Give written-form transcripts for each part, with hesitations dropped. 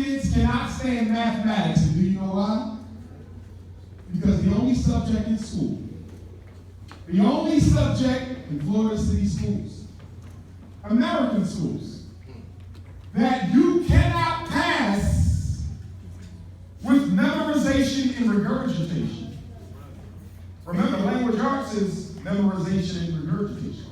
kids cannot stand mathematics. And do you know why? Because the only subject in school, the only subject in Florida City schools, American schools, that you cannot pass with memorization and regurgitation. Remember, language arts is memorization and regurgitation.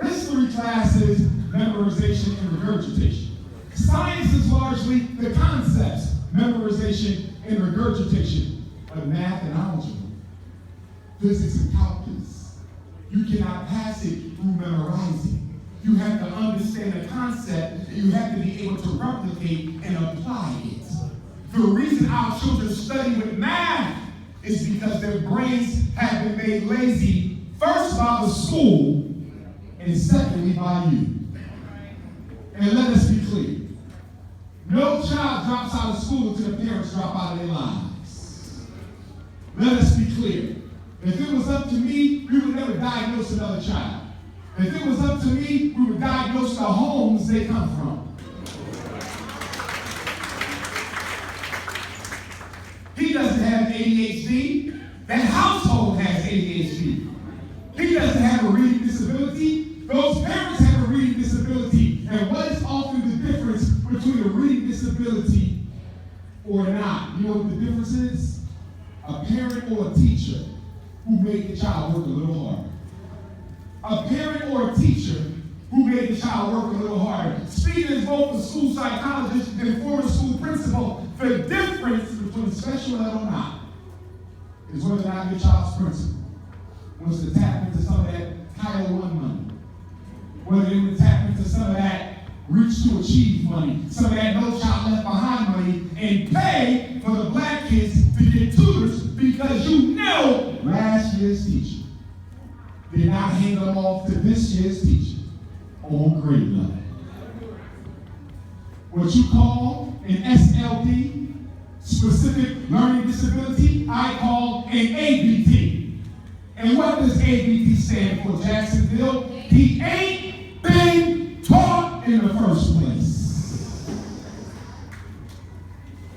History class is memorization and regurgitation. Science is largely the concepts, memorization and regurgitation. But math and algebra, physics and calculus, you cannot pass it through memorizing. You have to understand the concept, and you have to be able to replicate and apply it. The reason our children study with math is because their brains have been made lazy, first by the school, and secondly by you. And let us be clear. No child drops out of school until the parents drop out of their lives. Let us be clear. If it was up to me, we would never diagnose another child. If it was up to me, we would diagnose the homes they come from. He doesn't have ADHD. That household has ADHD. He doesn't have a reading disability. Those parents have a reading disability. And what is often the difference between a reading disability or not? You know what the difference is? A parent or a teacher who made the child work a little harder. A parent or a teacher who made the child work a little harder. Speaking as both a school psychologist and former school principal, the difference between special ed or not is whether or not your child's principal wants to tap into some of that Title I money, whether they want to tap into some of that Reach to Achieve money, some of that No Child Left Behind money, and pay for the black kids to get tutors because you know last year's teacher did not hand them off to this year's teacher on grade level. What you call an SLD, specific learning disability, I call an ABT. And what does ABT stand for, Jacksonville? He ain't been taught in the first place.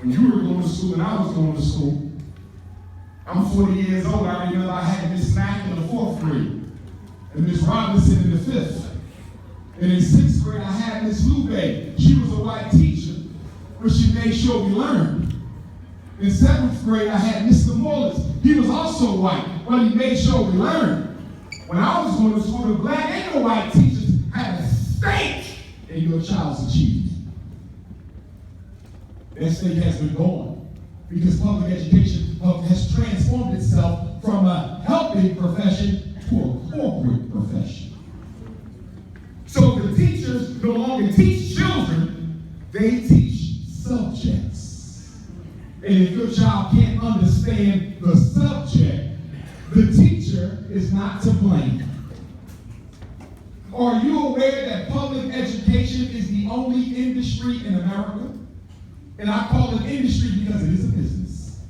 When you were going to school and I was going to school, I'm 40 years old. I remember I had Miss Mack in the 4th grade and Miss Robinson in the 5th. And in 6th grade, I had Miss Lube. She was a white teacher, but she made sure we learned. In 7th grade, I had Mr. Morris. He was also white, but he made sure we learned. When I was going to school, the black and the white teachers had a stake in your child's achievement. That stake has been gone because public education has transformed itself from a helping profession to a corporate profession. So the teachers no longer teach children, they teach subjects. And if your child can't understand the subject, the teacher is not to blame. Are you aware that public education is the only industry in America? And I call it industry because it is a business.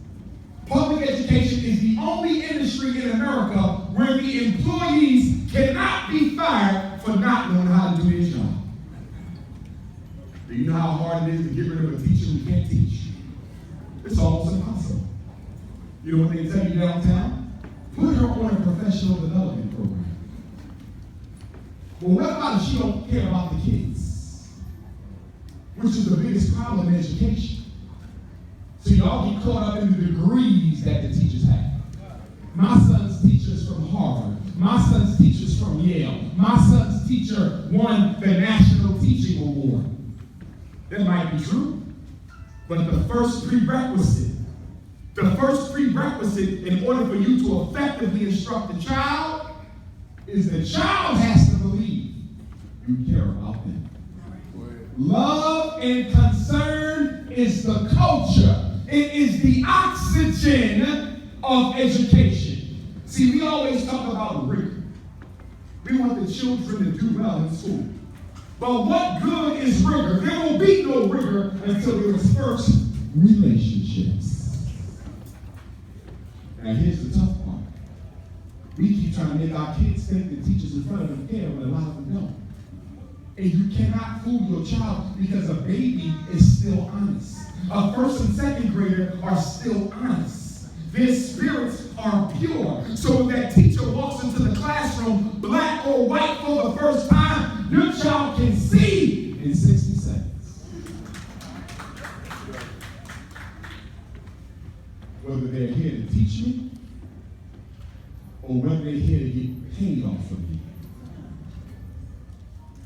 Public education is the only industry in America where the employees cannot be fired for not knowing how to do their job. Do you know how hard it is to get rid of a teacher who can't teach? It's almost impossible. You know what they tell you downtown? Put her on a professional development program. Well, what about if she don't care about the kids? Which is the biggest problem in education. So y'all get caught up in the degrees that the teachers have. My son's teacher is from Harvard. My son's teacher is from Yale. My son's teacher won the National Teaching Award. That might be true. But the first prerequisite in order for you to effectively instruct the child is the child has to believe you care about them. Love and concern is the culture. It is the oxygen of education. See, we always talk about rigor. We want the children to do well in school. But what good is rigor? There will be no rigor until there is first relationships. Now here's the tough part. We keep trying to make our kids think that teachers in front of them care, but a lot of them don't. And you cannot fool your child because a baby is still honest. A first and second grader are still honest. Their spirits are pure. So when that teacher walks into the classroom, black or white for the first time, your child can see in 60 seconds. Whether they're here to teach me or whether they're here to get paid off of me.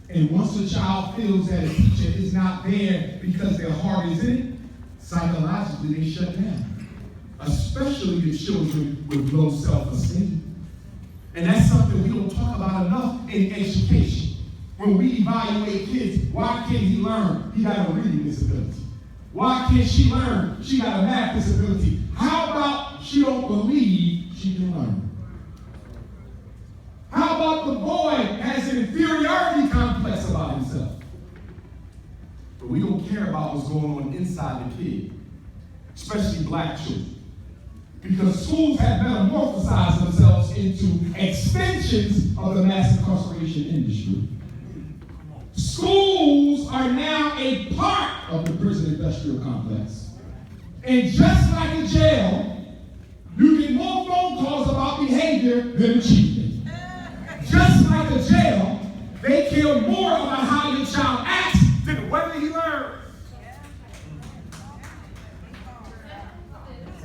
And once a child feels that a teacher is not there because their heart is in it, psychologically they shut down. Especially the children with low self-esteem. And that's something we don't talk about enough in education. When we evaluate kids, why can't he learn? He got a reading disability. Why can't she learn? She got a math disability. How about she don't believe she can learn? How about the boy has an inferiority complex about himself? But we don't care about what's going on inside the kid, especially black children. Because schools have metamorphosized themselves into extensions of the mass incarceration industry. Schools are now a part of the prison industrial complex. And just like a jail, you get more phone calls about behavior than achievement. Just like a jail, they care more about how your child acts than whether he learns.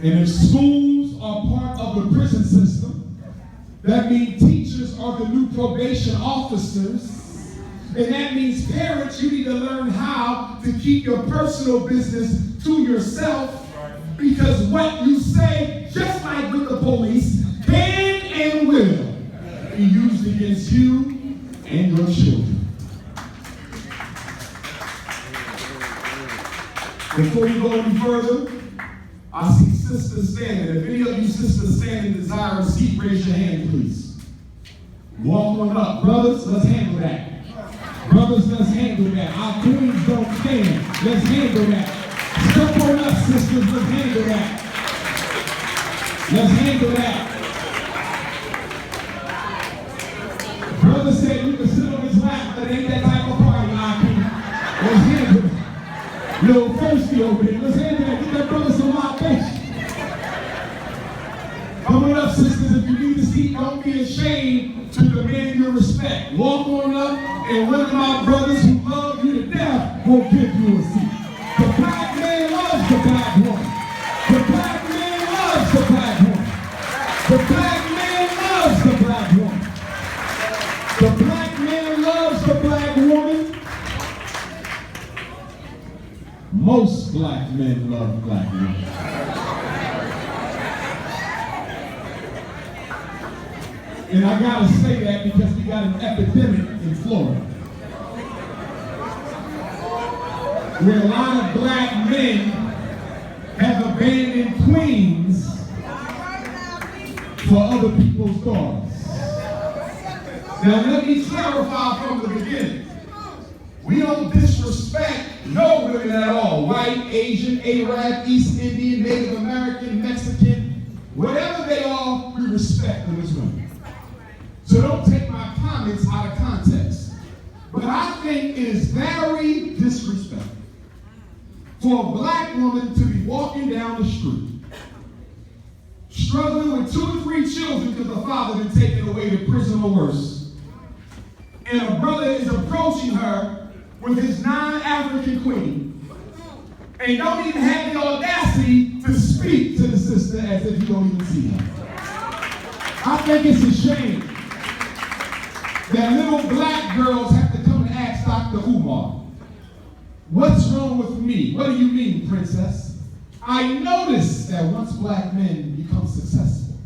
And if schools are part of the prison system, that means teachers are the new probation officers. And that means parents, you need to learn how to keep your personal business to yourself. Because what you say, just like with the police, can and will be used against you and your children. Before we go any further, I see sisters standing. If any of you sisters standing desire a seat, raise your hand, please. Walk on up. Brothers, let's handle that. Brothers, let's handle that. Our queens don't stand. Let's handle that. Step on up, sisters. Let's handle that. Let's handle that. Brother said you can sit on his lap, but it ain't that type of party, I can't. Let's handle it. Little thirsty over there. Let's handle that. Get that brother some libation. Come on up, sisters. If you need a seat, don't be ashamed to demand your respect. Walk on up, and one of my brothers who love you to death will give you a seat. The black man loves the black woman. The black man loves the black woman. The black man loves the black woman. The black man loves the black woman. Most black men love black women. And I gotta say that because we got an epidemic in Florida, where a lot of black men have abandoned queens for other people's daughters. Now let me clarify from the beginning. We don't disrespect no women at all. White, Asian, Arab, East Indian, Native American, Mexican, whatever they are, we respect them as women. So don't take my comments out of context. But I think it is very disrespectful for a black woman to be walking down the street, struggling with 2 to 3 children because the father been taken away to prison or worse, and a brother is approaching her with his non-African queen, and don't even have the audacity to speak to the sister as if you don't even see her. I think it's a shame that little black girls have to come and ask Dr. Umar, what's wrong with me? What do you mean, princess? I noticed that once black men become successful,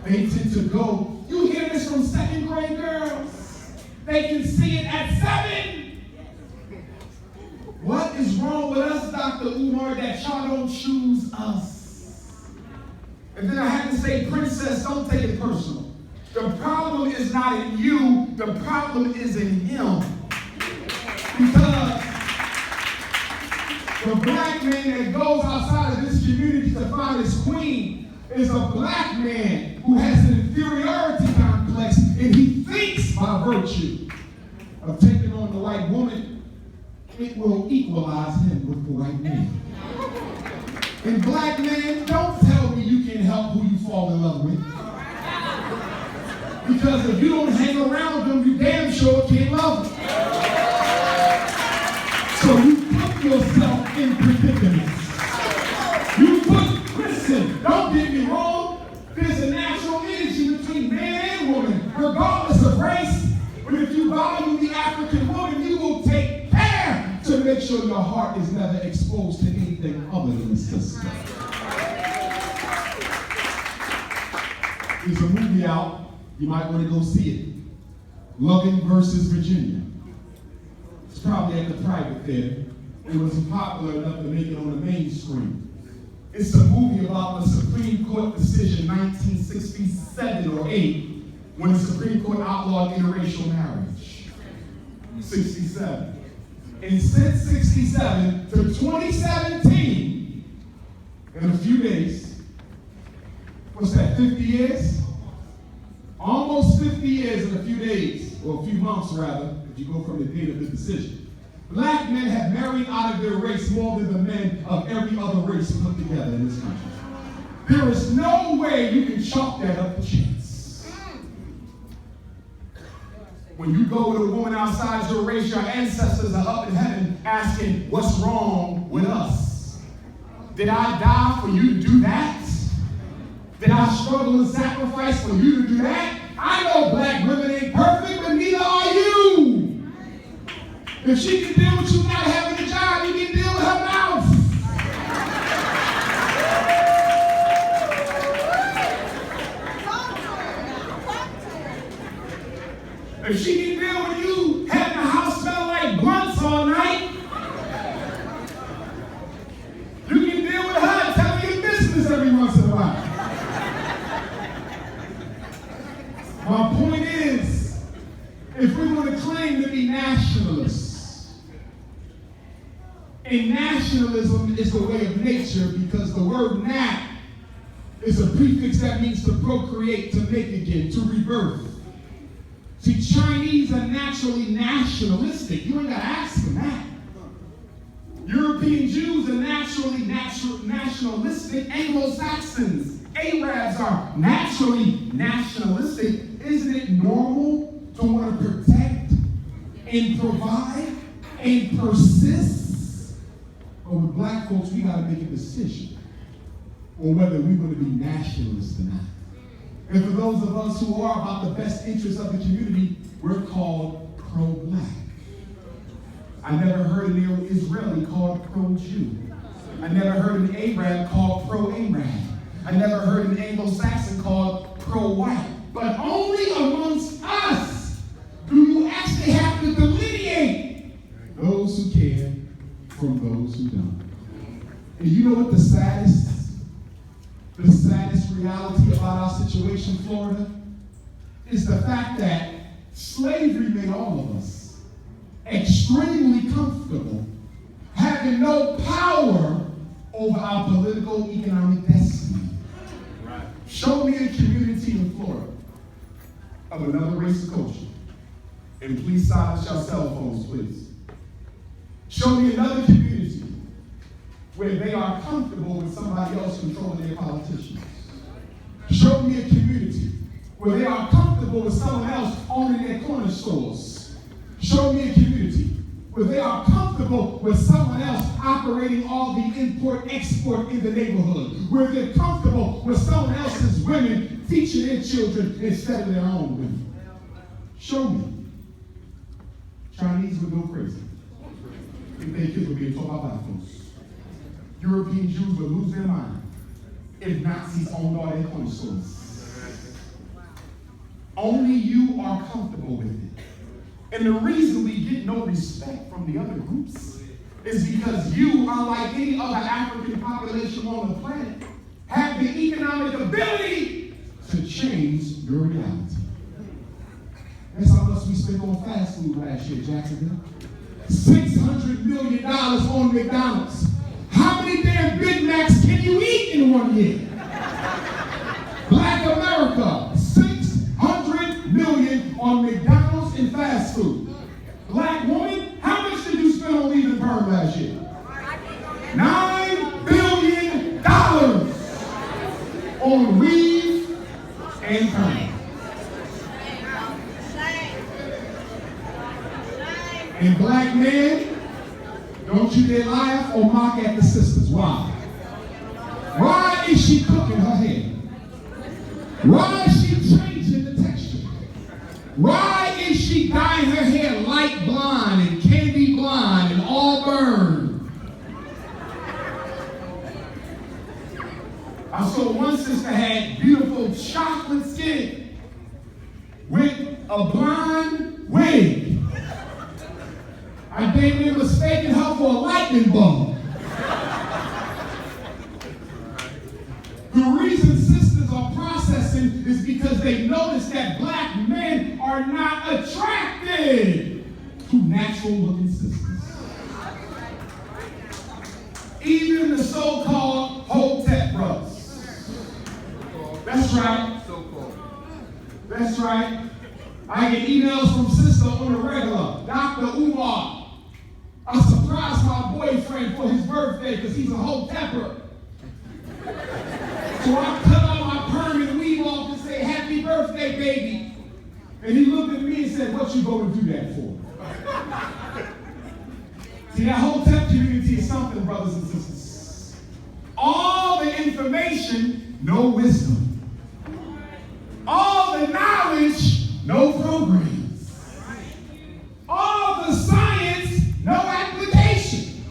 they tend to go, you hear this from second grade girls? They can see it at 7. What is wrong with us, Dr. Umar, that y'all don't choose us? And then I had to say, princess, don't take it personal. The problem is not in you, the problem is in him. Because the black man that goes outside of this community to find his queen is a black man who has an inferiority complex, and he thinks by virtue of taking on the white woman, it will equalize him with the white man. And black men, don't tell me you can't help who you fall in love with. Because if you don't hang around them, you damn sure can't love them. So you put yourself in predicaments. Listen, don't get me wrong. There's a natural energy between man and woman, regardless of race. But if you value the African woman, you will take care to make sure your heart is never exposed to anything other than the sister. There's a movie out. You might want to go see it. Loving versus Virginia. It's probably at the private theater. It wasn't popular enough to make it on the main screen. It's a movie about the Supreme Court decision 1967 or 8 when the Supreme Court outlawed interracial marriage. 67. And since 67 to 2017, in a few days, what's that, 50 years? Almost 50 years in a few days, or a few months rather, if you go from the date of the decision. Black men have married out of their race more than the men of every other race put together in this country. There is no way you can chalk that up to chance. When you go with a woman outside your race, your ancestors are up in heaven asking, what's wrong with us? Did I die for you to do that? Did I struggle and sacrifice for you to do that? I know black women ain't perfect, but neither are you. If she can deal with you not having a job, you can deal with her mouth. If she can deal with you having the house smell like blunts all night, you can deal with her telling your business every once in a while. My point is, if we want to claim to be nationalists, and nationalism is the way of nature because the word nat is a prefix that means to procreate, to make again, to rebirth. See, Chinese are naturally nationalistic. You ain't got to ask them that. European Jews are naturally nationalistic. Anglo-Saxons, Arabs are naturally nationalistic. Isn't it normal to want to protect and provide and persist? But with black folks, we got to make a decision on whether we want to be nationalists or not. And for those of us who are about the best interests of the community, we're called pro-black. I never heard an Israeli called pro-Jew. I never heard an Arab called pro-Arab. I never heard an Anglo-Saxon called pro-white. But only amongst us do you actually have to delineate those who care from those who don't. And you know what the saddest reality about our situation in Florida is the fact that slavery made all of us extremely comfortable, having no power over our political, economic destiny. Right. Show me a community in Florida of another race or culture. And please silence your cell phones, please. Show me another community where they are comfortable with somebody else controlling their politicians. Show me a community where they are comfortable with someone else owning their corner stores. Show me a community where they are comfortable with someone else operating all the import-export in the neighborhood, where they're comfortable with someone else's women teaching their children instead of their own women. Show me. Chinese would go crazy if their kids would be taught by black folks. European Jews would lose their mind if Nazis owned all their corner stores. Only you are comfortable with it. And the reason we get no respect from the other groups is because you, unlike any other African population on the planet, have the economic ability to change your reality. That's how much we spent on fast food last year, Jacksonville. $600 million on McDonald's. How many damn Big Macs can you eat in 1 year? Black America, $600 million on McDonald's and fast food. men, don't you dare laugh or mock at the sisters. Why? Why is she cooking her hair? Why is she changing the texture? Why is she dyeing her hair light blonde and candy blonde and auburn? I saw one sister had beautiful chocolate skin with a blonde wig. I damn near mistaken her for a lightning bulb. The reason sisters are processing is because they notice that black men are not attracted to natural looking sisters. Even the so-called Hotep brothers. That's right. That's right. I get emails from sister on the regular. Dr. Umar, I surprised my boyfriend for his birthday because he's a Hotepper. So I cut all my perm and weave off and say, happy birthday, baby. And he looked at me and said, what you going to do that for? See, that Hotep community is something, brothers and sisters. All the information, no wisdom. All the knowledge, no programs. All the science, no application.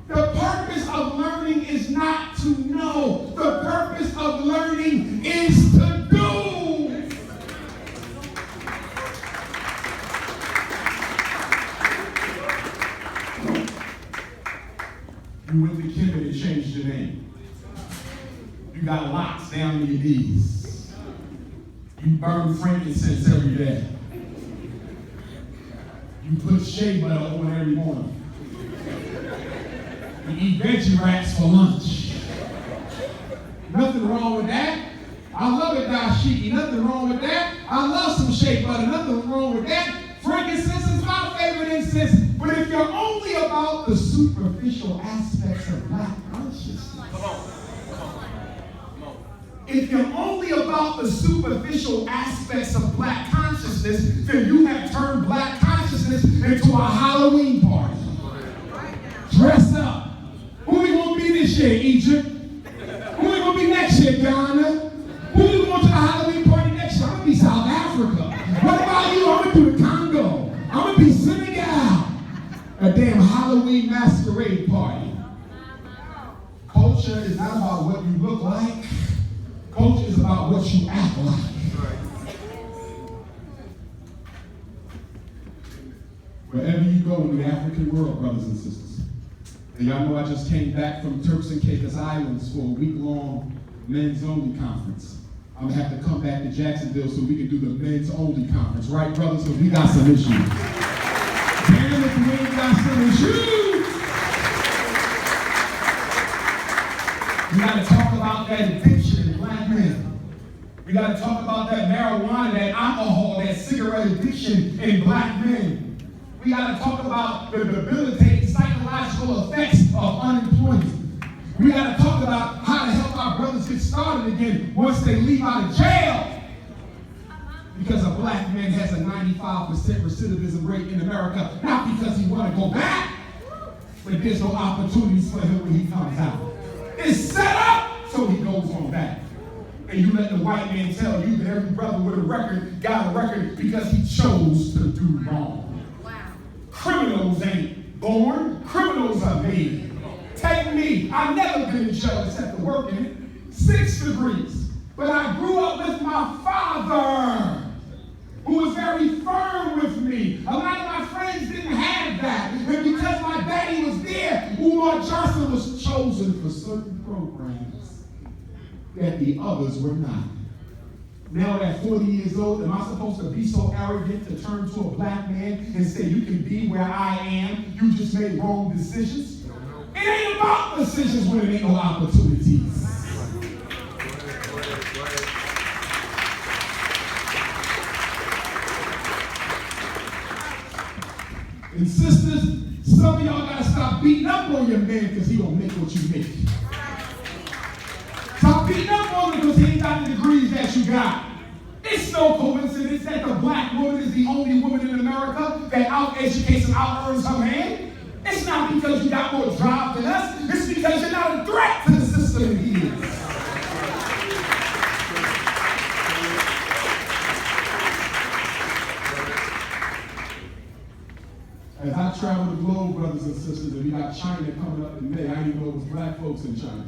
The purpose of learning is not to know. The purpose of learning is to do. You went to Kemet and changed your name. You got locks down to your knees. You burn frankincense every day. You put shea butter on every morning. You eat veggie wraps for lunch. Nothing wrong with that. I love it, dashiki. Nothing wrong with that. I love some shea butter. Nothing wrong with that. Frankincense is my favorite incense. But if you're only about the superficial aspects of black consciousness, if you're only about the superficial aspects of black consciousness, then you have turned black consciousness into a Halloween party. Dress up. Who we gonna be this year, Egypt? Who we gonna be next year, Ghana? Who we going to the Halloween party next year? I'm gonna be South Africa. What about you? I'm gonna do the Congo. I'm gonna be Senegal. A damn Halloween masquerade party. Culture is not about what you look like. Culture is about what you act like. Wherever you go in the African world, brothers and sisters. And y'all know I just came back from Turks and Caicos Islands for a week-long men's only conference. I'm gonna have to come back to Jacksonville so we can do the men's only conference, right, brothers? Because we got some issues. Damn if we ain't got some issues. We gotta talk about that addiction in black men. We gotta talk about that marijuana, that alcohol, that cigarette addiction in black men. We gotta talk about the debilitating psychological effects of unemployment. We gotta talk about how to help our brothers get started again once they leave out of jail. Because a black man has a 95% recidivism rate in America, not because he wanna go back, but there's no opportunities for him when he comes out. It's set up so he goes on back. And you let the white man tell you that every brother with a record got a record because he chose to do wrong. Wow. Criminals ain't born, criminals are made. Take me, I've never been in jail except for working 6 degrees. But I grew up with my father, who was very firm with me. A lot of my friends didn't have that. And because my daddy was there, Umar Johnson was chosen for certain programs that the others were not. Now at 40 years old, am I supposed to be so arrogant to turn to a black man and say, you can be where I am, you just made wrong decisions? It ain't about decisions when there ain't no opportunities. And sisters, some of y'all gotta stop beating up on your man because he don't make what you make. Stop beating up on him because he ain't got the degrees that you got. It It's no coincidence that the black woman is the only woman in America that out-educates and out-earns her man. It's not because you got more drive than us. It's because you're not a threat to the system it is. As I travel the globe, brothers and sisters, and we got China coming up in May, I didn't know it was black folks in China.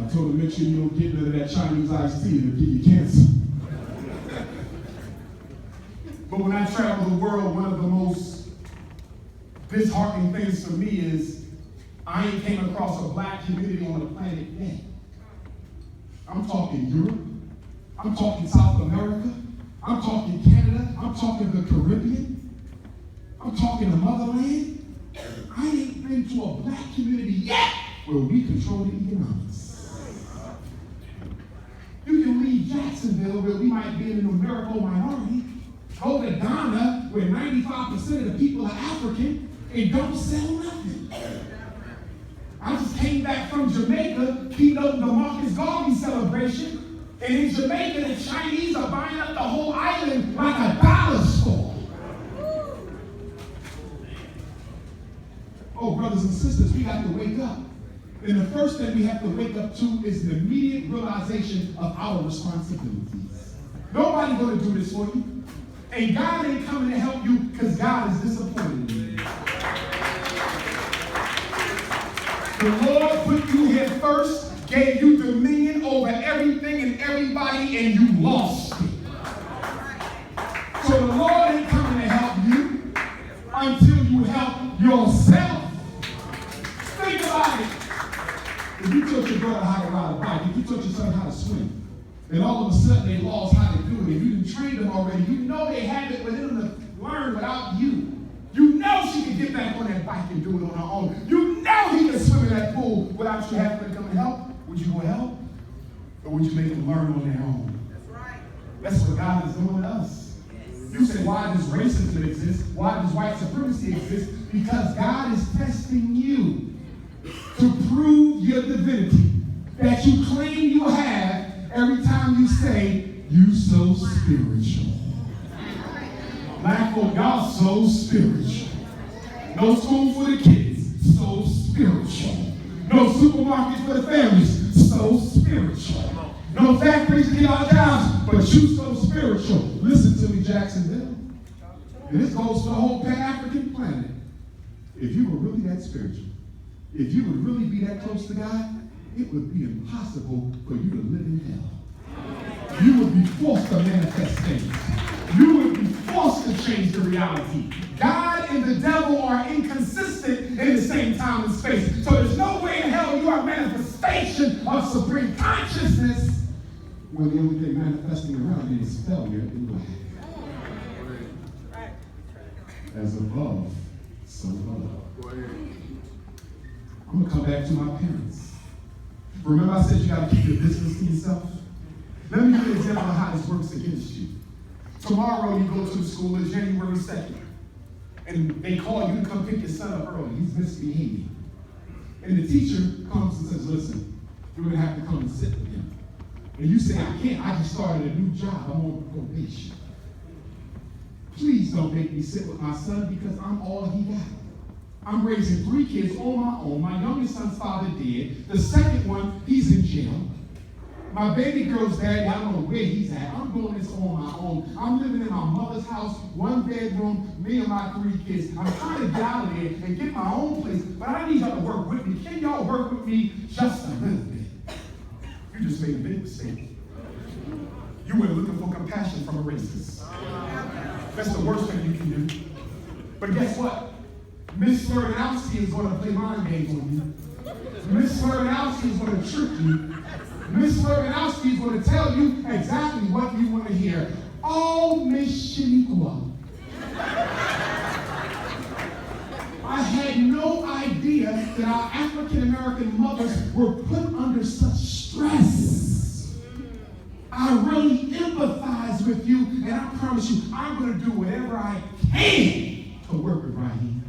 I told them, make sure you don't get none of that Chinese iced tea, it'll give you cancer. But when I travel the world, one of the most disheartening things for me is I ain't came across a black community on the planet yet. I'm talking Europe. I'm talking South America. I'm talking Canada. I'm talking the Caribbean. I'm talking the motherland. I ain't been to a black community yet where we control the economics. You can leave Jacksonville, where we might be in a numerical minority, go to Ghana, where 95% of the people are African, and don't sell nothing. I just came back from Jamaica, keynoting the Marcus Garvey celebration, and in Jamaica, the Chinese are buying up the whole island like a dollar store. Oh, brothers and sisters, we have to wake up. And the first thing we have to wake up to is the immediate realization of our responsibilities. Nobody's going to do this for you. And God ain't coming to help you because God is disappointed in you. The Lord put you here first, gave you dominion over everything and everybody, and you lost it. So the Lord ain't coming to help you until you help yourself. Think about it. If you taught your daughter how to ride a bike, if you taught your son how to swim, and all of a sudden they lost how to do it, if you didn't train them already, you know they have it within them to learn without you. You know she can get back on that bike and do it on her own. You know he can swim in that pool without you having to come and help. Would you go help? Or would you make them learn on their own? That's right. That's what God is doing to us. You say, why does racism exist? Why does white supremacy exist? Because God is testing you to prove your divinity that you claim you have every time you say, you so spiritual. Black folk, y'all so spiritual. No school for the kids, so spiritual. No supermarkets for the families, so spiritual. No factories to get our jobs, but you so spiritual. Listen to me, Jacksonville. And this goes for the whole pan-African planet. If you were really that spiritual, if you would really be that close to God, it would be impossible for you to live in hell. You would be forced to manifest things. You would be forced to change the reality. God and the devil are inconsistent in the same time and space. So there's no way in hell you are a manifestation of supreme consciousness when the only thing manifesting around you is failure in life. As above, so below. I'm going to come back to my parents. Remember I said you got to keep your business to yourself? Let me give you an example of how this works against you. Tomorrow you go to school, it's January 2nd, and they call you to come pick your son up early. He's misbehaving. And the teacher comes and says, listen, you're going to have to come and sit with him. And you say, I can't, I just started a new job, I'm on probation. Please don't make me sit with my son because I'm all he got. I'm raising 3 kids on my own. My youngest son's father dead. The second one, he's in jail. My baby girl's daddy, I don't know where he's at. I'm doing this on my own. I'm living in my mother's house, 1 bedroom, me and my 3 kids. I'm trying to get out of there and get my own place, but I need y'all to work with me. Can y'all work with me just a little bit? You just made a big mistake. You were looking for compassion from a racist. That's the worst thing you can do. But guess what? Miss Slurganowski is going to play mind games on you. Miss Slurganowski is going to trick you. Miss Slurganowski is going to tell you exactly what you want to hear. Oh, Miss Shaniqua. I had no idea that our African-American mothers were put under such stress. I really empathize with you, and I promise you, I'm going to do whatever I can to work with Raheem.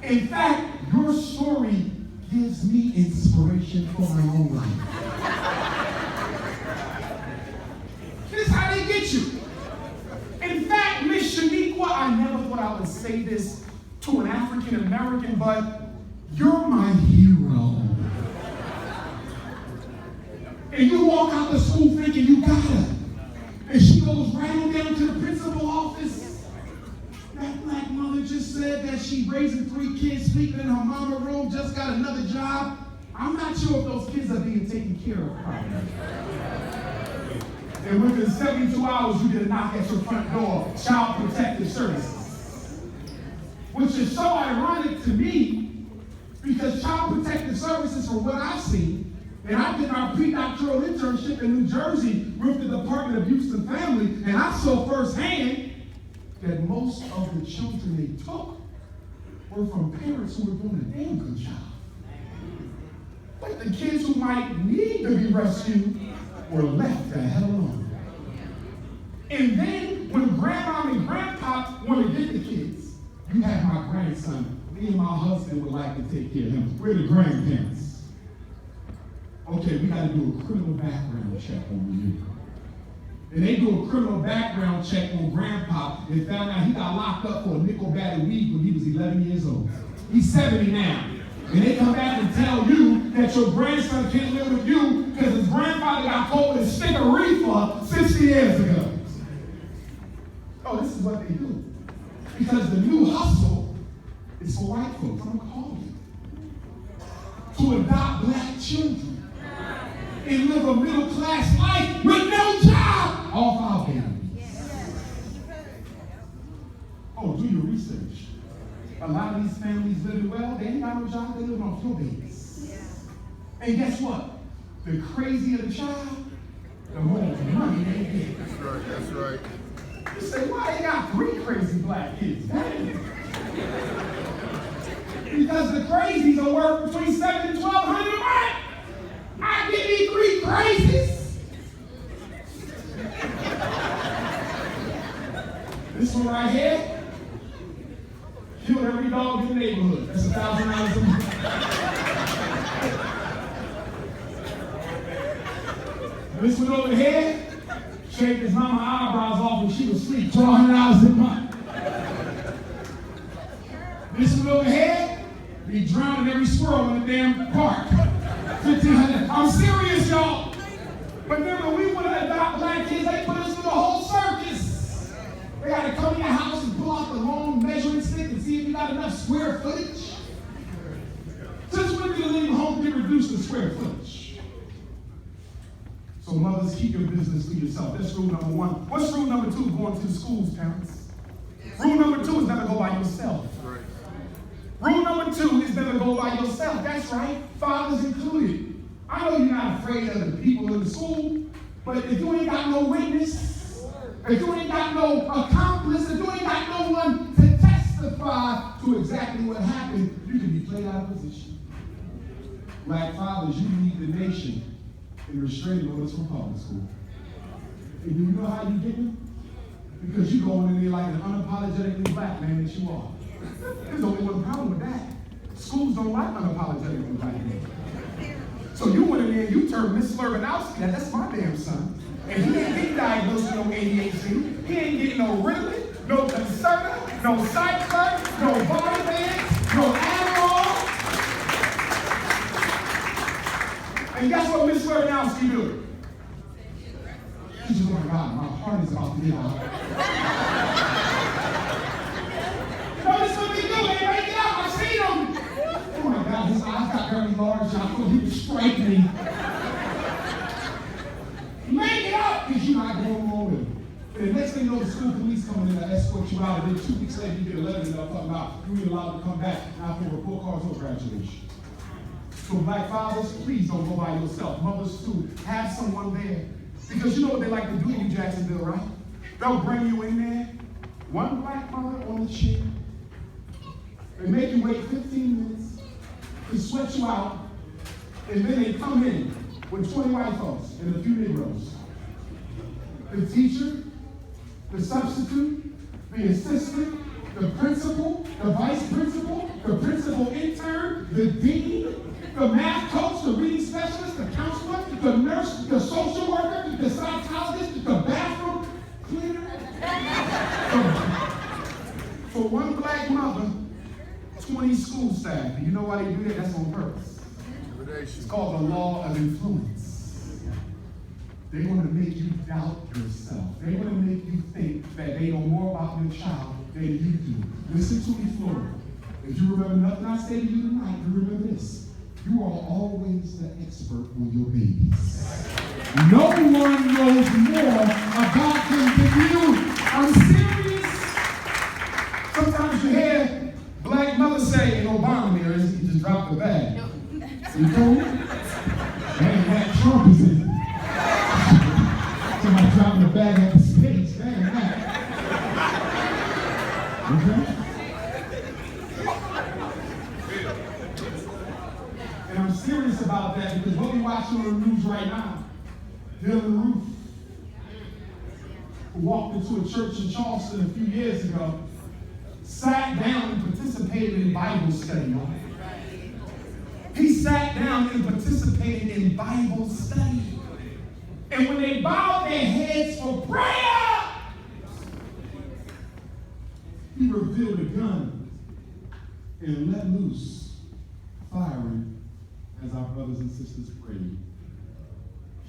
In fact, your story gives me inspiration for my own life. say this to an African American, but you're my hero. And you walk out the school thinking you got her. And she goes right on down to the principal's office. That black mother just said that she raising 3 kids, sleeping in her mama room, just got another job. I'm not sure if those kids are being taken care of properly. And within 72 hours, you get a knock at your front door, Child Protective Services. Which is so ironic to me, because Child Protective Services, from what I've seen, and I did our pre-doctoral internship in New Jersey with the Department of Youth and Family, and I saw firsthand that most of the children they took were from parents who were doing a damn good job. But the kids who might need to be rescued were left the hell alone. And then when grandma and grandpa want to get the kids, you have my grandson. Me and my husband would like to take care of him. We're the grandparents. Okay, we got to do a criminal background check on you. And they do a criminal background check on grandpa and found out he got locked up for a nickel-batted weed when he was 11 years old. He's 70 now. And they come back and tell you that your grandson can't live with you because his grandfather got caught with a stick of reefer 60 years ago. Oh, this is what they do. Because the new hustle is for white folks. I'm going to call you. To adopt black children and live a middle-class life with no job off our babies. Oh, do your research. A lot of these families living well, they ain't got no job, they live off your babies. And guess what? The crazier the child, the more money they get. That's right, that's right. You say, why they got 3 crazy black kids? Because the crazies are worth between $700 and $1,200 a month. I give me 3 crazies. This one right here, killed every dog in the neighborhood. That's $1,000 a month. This one over here, shaved his mama eyebrows off when she was asleep. $1,200 a month. This one over here, be drowning every squirrel in the damn park. $1,500. I'm serious, y'all. But then when we want to adopt black kids, they put us through the whole circus. They got to come in your house and pull out the long measuring stick and see if you got enough square footage. Since when did the living home get reduced to square footage? So mothers, keep your business to yourself. That's rule number 1. What's rule number 2 going to schools, parents? Rule number 2 is never go by yourself. Rule number 2 is never go by yourself. That's right, fathers included. I know you're not afraid of the people in the school, but if you ain't got no witness, if you ain't got no accomplice, if you ain't got no one to testify to exactly what happened, you can be played out of position. Black fathers, you lead the nation in restraining orders from public school. And do you know how you get them? Because you go in there like an unapologetically black man that you are. There's only one problem with that. Schools don't like unapologetically black men. So you went in there and you turned Miss Slurbanowski, that's my damn son. And he ain't getting diagnosed with no ADHD. He ain't getting no Ritalin, no Concerta, no Cycler, no Vitamins, no Adderall. And guess what Miss Slurbanowski do? She's just, oh my God, my heart is about to get out. Notice what they do, they break it up, I seen them. Oh my God, his eyes got very large, and I thought he would strike me. Make it up, because you're not going wrong with him. And the next thing you know, the school police coming in to escort you out, and then 2 weeks later, you get a letter and they'll talking about you ain't allowed to come back now for report cards or graduation. So black fathers, please don't go by yourself. Mothers too, have someone there. Because you know what they like to do in Jacksonville, right? They'll bring you in there, one black mother on the chair. They make you wait 15 minutes, they sweat you out, and then they come in with 20 white folks and a few Negroes. The teacher, the substitute, the assistant, the principal, the vice principal, the principal intern, the dean, the math coach, the reading specialist, the counselor, the nurse, the social worker, the psychologist, the bathroom cleaner. For one black mother, 20 school staff. Do you know why they do that? That's on purpose. It's called the law of influence. They want to make you doubt yourself. They want to make you think that they know more about your child than you do. Listen to me, Florida. If you remember nothing I say to you tonight, you remember this. You are always the expert on your babies. No one knows more about them than you. I'm serious. Sometimes you hear black mothers say, in Obama there, he just dropped the bag. You cool? Man, that Trump is in. Somebody dropping the bag at the space. Man, that. Okay? And I'm serious about that because what we watch on the news right now, Dylan Roof, who walked into a church in Charleston a few years ago, sat down and participated in Bible study. He sat down and participated in Bible study. And when they bowed their heads for prayer, he revealed a gun and let loose, firing as our brothers and sisters prayed,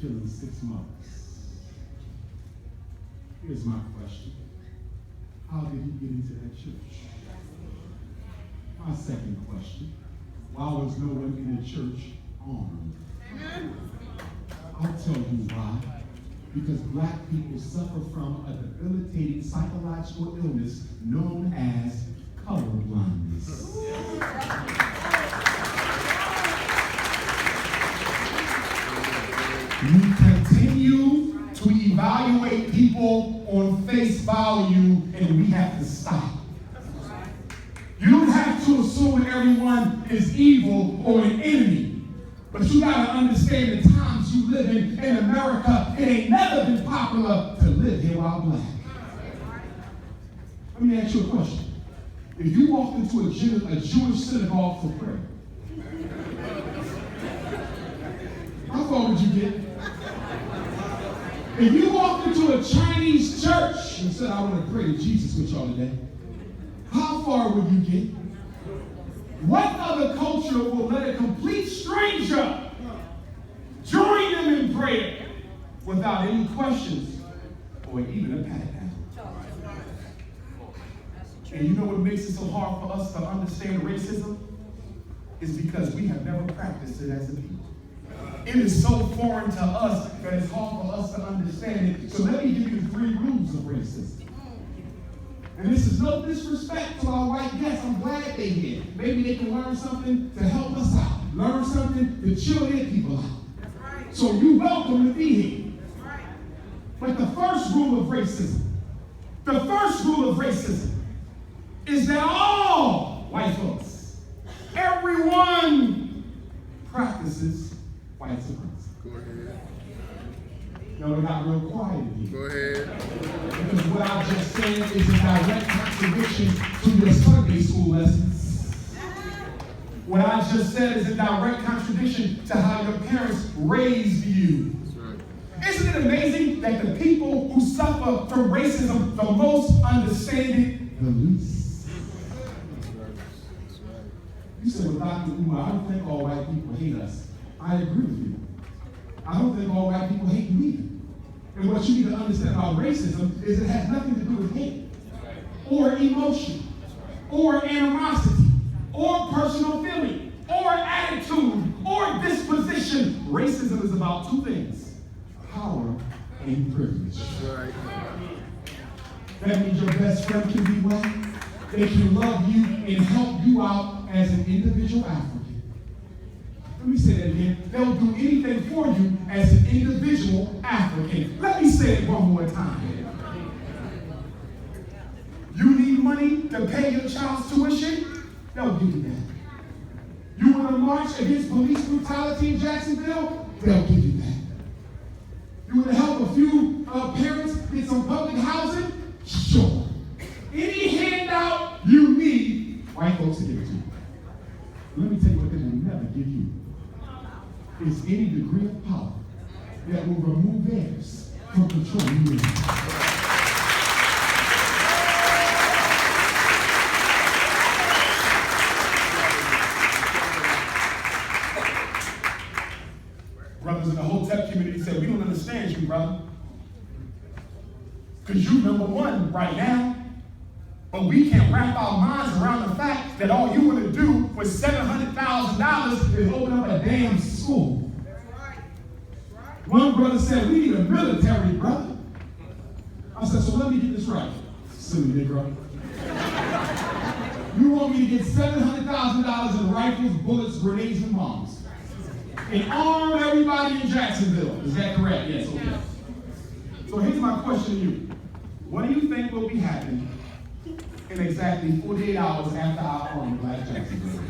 killing 6 mothers. Here's my question. How did he get into that church? My second question. Why was no one in the church armed? I'll tell you why. Because black people suffer from a debilitating psychological illness known as color blindness. We continue to evaluate people on face value, and we have to stop. You don't have to assume everyone is evil or an enemy, but you gotta understand the times you live in America. It ain't never been popular to live here while black. Let me ask you a question. If you walked into a Jewish synagogue for prayer, how far would you get? If you walked into a Chinese church and said, I want to pray to Jesus with y'all today, how far would you get? What other culture will let a complete stranger join them in prayer without any questions or even a pat down? And you know what makes it so hard for us to understand racism? Is because we have never practiced it as a people. It is so foreign to us that it's hard for us to understand it. So let me give you 3 rules of racism. And this is no disrespect to our white guests. I'm glad they're here. Maybe they can learn something to help us out. Learn something to chill their people out. So you're welcome to be here. But the first rule of racism is that all white folks, everyone practices white supremacy. Go ahead. No, it got real quiet here. Go ahead. Because what I just said is a direct contradiction to your Sunday school lessons. What I just said is a direct contradiction to how your parents raised you. Right. Isn't it amazing that the people who suffer from racism the most understand it the least? That's right. You said, well, Dr. Umar, I don't think all white people hate us. I agree with you. I don't think all white people hate you either. And what you need to understand about racism is it has nothing to do with hate, or emotion, or animosity, or personal feeling, or attitude, or disposition. Racism is about 2 things: power and privilege. Right. That means your best friend can be white. They can love you and help you out as an individual African. Let me say that again. They'll do anything for you as an individual African. Let me say it one more time. You need money to pay your child's tuition? They'll give you that. You want to march against police brutality in Jacksonville? They'll give you that. You want to help a few parents get some public housing? Sure. Any handout you need, white folks will give it to you. Let me tell you what they will never give you. Is any degree of power that will remove theirs from controlling you. because you're number one right now. But we can't wrap our minds around the fact that all you want to do with $700,000 is open up a damn school. One brother said, we need a military, brother. I said, so let me get this right, silly Negro. You want me to get $700,000 in rifles, bullets, grenades, and bombs, and arm everybody in Jacksonville. Is that correct? Yes, okay. So here's my question to you. What do you think will be happening in exactly 48 hours after our army Black Jacksonville?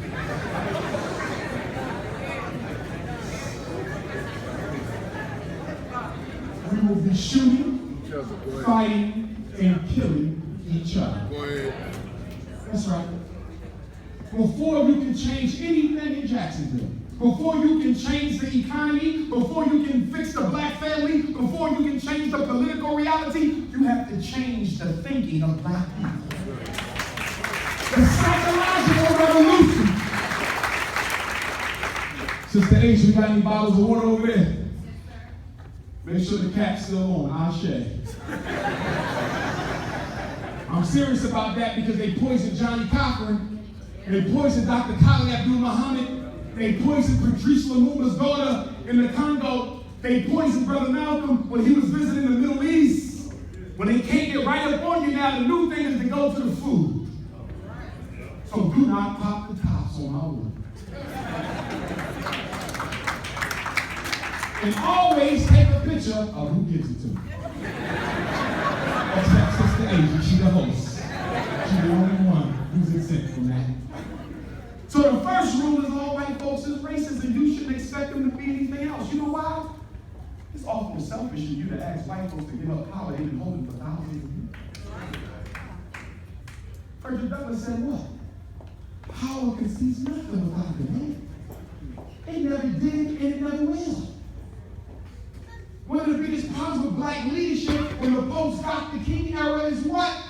We will be shooting, fighting, and killing each other. That's right. Before you can change anything in Jacksonville, before you can change the economy, before you can fix the black family, before you can change the political reality, you have to change the thinking of black people. The psychological revolution. Sister Asia, you got any bottles of water over there? Make sure the cap's still on. I'll share. I'm serious about that because they poisoned Johnny Cochran. They poisoned Dr. Khalid Abdul-Muhammad. They poisoned Patrice Lumumba's daughter in the Congo. They poisoned Brother Malcolm when he was visiting the Middle East. When they can't get right up on you now, the new thing is to go to the food. So do not pop the tops on our wood. And always take a picture of who gives it to me. Except Sister Asia, she's the host. She's the only one who's exempt from that. So the first rule is all white folks is racist, and you shouldn't expect them to be anything else. You know why? It's awful selfish of you to ask white folks to give up power they've been holding for thousands of years. Frederick Douglass said what? Power concedes nothing without demand. It never did, and it never will. One of the biggest problems with black leadership in the post-Dr. King era is what?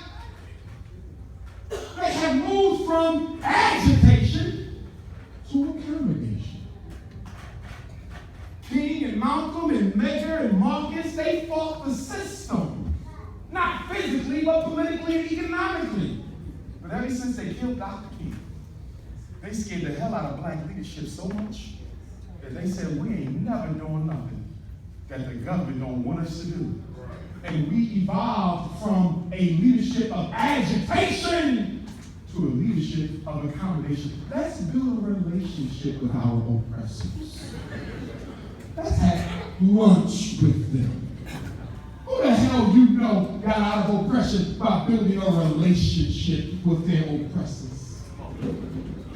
They have moved from agitation to accommodation. King and Malcolm and Medgar and Marcus, they fought the system. Not physically, but politically and economically. But ever since they killed Dr. King, they scared the hell out of black leadership so much that they said, we ain't never doing nothing that the government don't want us to do. And we evolved from a leadership of agitation to a leadership of accommodation. Let's build a relationship with our oppressors. Let's have lunch with them. Who the hell you know got out of oppression by building a relationship with their oppressors?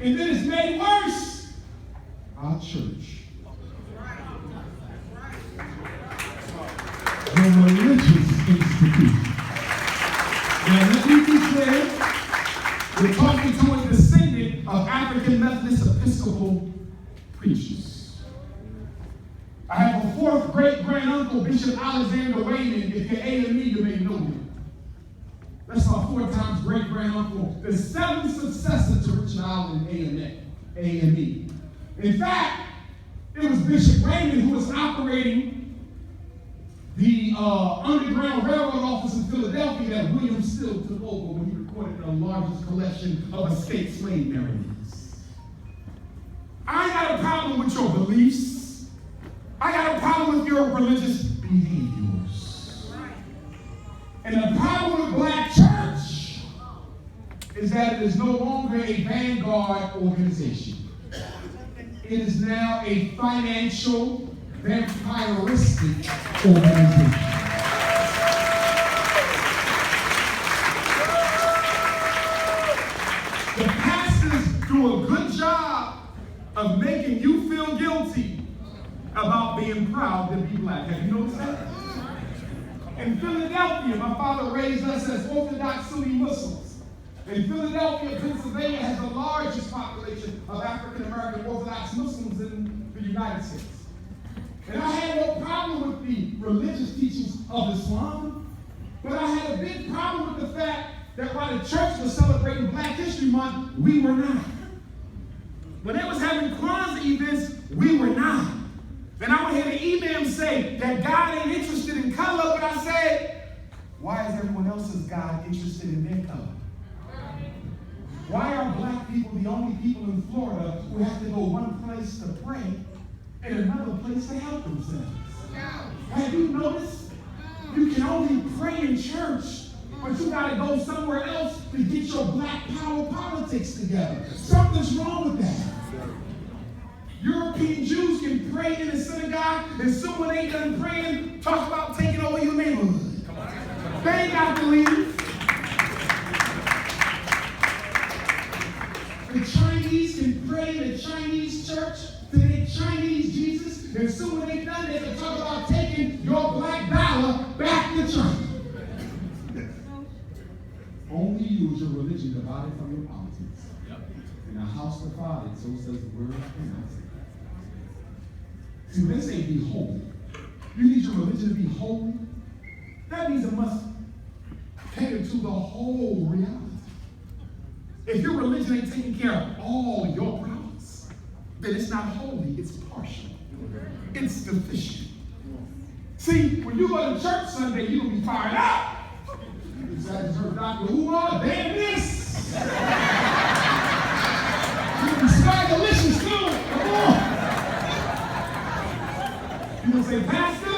And then it's made worse. Our church. The religious institution. Now let me be clear, we're talking to a descendant of African Methodist Episcopal preachers. I have a fourth great-grand-uncle, Bishop Alexander Wayman. If you're AME, you may know him. That's my 4 times great-grand-uncle, the 7th successor to Richard Allen AME. In fact, it was Bishop Raymond who was operating the Underground Railroad office in Philadelphia that William Still took over when he recorded the largest collection of escaped slave narratives. I ain't got a problem with your beliefs. I got a problem with your religious behaviors. And the problem with Black church is that it is no longer a vanguard organization. It is now a financial, vampiristic organization. The pastors do a good job of making you feel guilty about being proud to be black. Have you noticed that? In Philadelphia, my father raised us as Orthodox Sunni Muslims. In Philadelphia, Pennsylvania has the largest population of African American Orthodox Muslims in the United States. And I had no problem with the religious teachings of Islam, but I had a big problem with the fact that while the church was celebrating Black History Month, we were not. When they was having Kwanzaa events, we were not. And I would hear the imam say that God ain't interested in color, but I said, Why is everyone else's God interested in their color? Why are black people the only people in Florida who have to go one place to pray and another place to help themselves? Have you noticed? You can only pray in church, but you got to go somewhere else to get your black power politics together. Something's wrong with that. European Jews can pray in the synagogue, and soon when they done praying, talk about taking over your neighborhood. They ain't got to leave. The Chinese can pray in the Chinese church to their Chinese Jesus, and soon when they done, they can talk about taking your black dollar back to China. Only you is your religion divided from your politics. In a house divided, so says the word of God. See, when they say be holy, you need your religion to be holy. That means it must cater to the whole reality. If your religion ain't taking care of all your problems, then it's not holy, it's partial. It's deficient. See, when you go to church Sunday, you're going to be fired up. You decided to heard Dr. Umar, damn this. You're going to be swagalicious too. Come on. You're going to say, Pastor,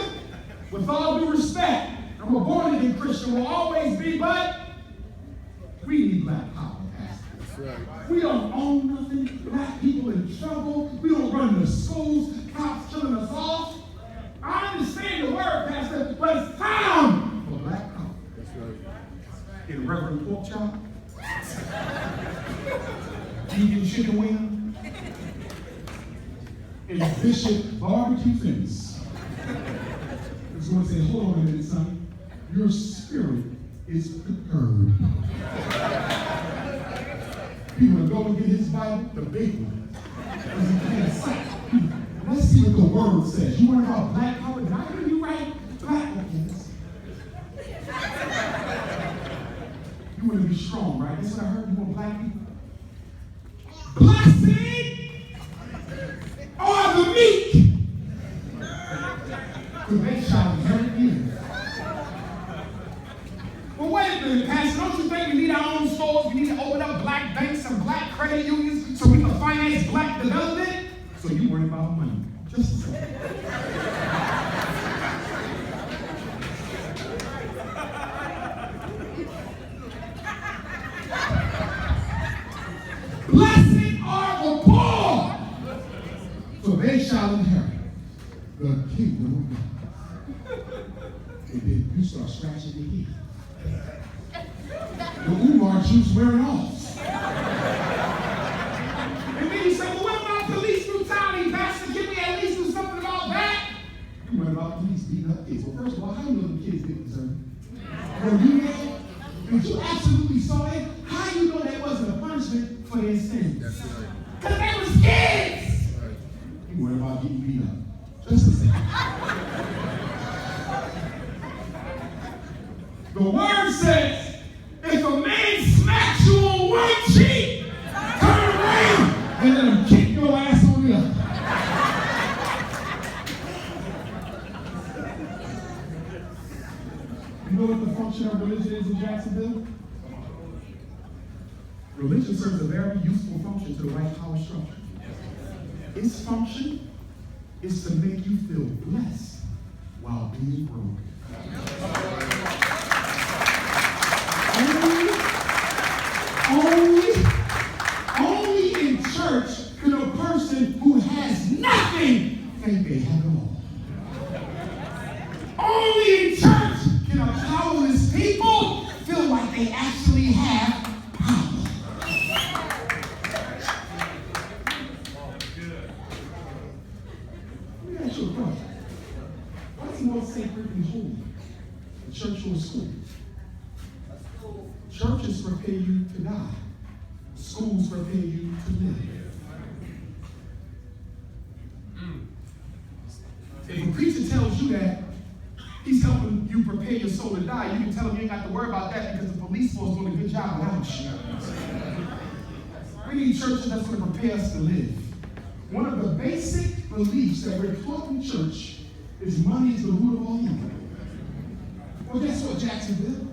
with all due respect, I'm a born-again Christian, will always be, but we need black power, Pastor. Right. We don't own nothing. Black people in trouble. We don't run the schools. Cops killing us off. I understand the word, Pastor, but it's time for black power. That's right. In Reverend Pork Chop, Deacon Chicken Wing, and Bishop Barbecue Fins. I just want to say, hold on a minute, son. Your spirit is perturbed. People will go and get his Bible, the big one, because he can't cite. Let's see what the word says. You want about black power? Did I hear you right? Black yes. You want to be strong, right? That's what I heard. You want black people? Blessed are the meek, for they shall inherit the earth. Well, wait a minute, Pastor. Don't you think we need our own stores? We need to open up black banks and black credit unions so we can finance black development? So you worry about money. Just a second. Blessed are the poor, for they shall inherit the kingdom of God. And then you start scratching your head. The Umar juice wearing off. And then you say, well, what about police brutality, Pastor? Can we at least do something about that? You went about police beating up kids. Well, first of all, how do you know the kids didn't deserve it? Were you there? But you absolutely saw it. How do you know that wasn't a punishment for their sins? That's right. Because they was kids. Right. You went about getting beat up. Just a second. The word says, if a man smacks you on one cheek, turn around and let him kick your ass on the other. You know what the function of religion is in Jacksonville? Religion serves a very useful function to the white power structure. Its function is to make you feel blessed while being broke. Only in church can a person who has nothing think they have it all. Only in church can a powerless people feel like they actually have power. Let me ask you a question. What's more sacred and holy? A church or a school? Churches prepare you to die. Schools prepare you to live. If a preacher tells you that he's helping you prepare your soul to die, you can tell him you ain't got to worry about that because the police force is doing a good job without you. We need churches that's going to prepare us to live. One of the basic beliefs that we're taught in church is money is the root of all evil. But guess what, Jacksonville?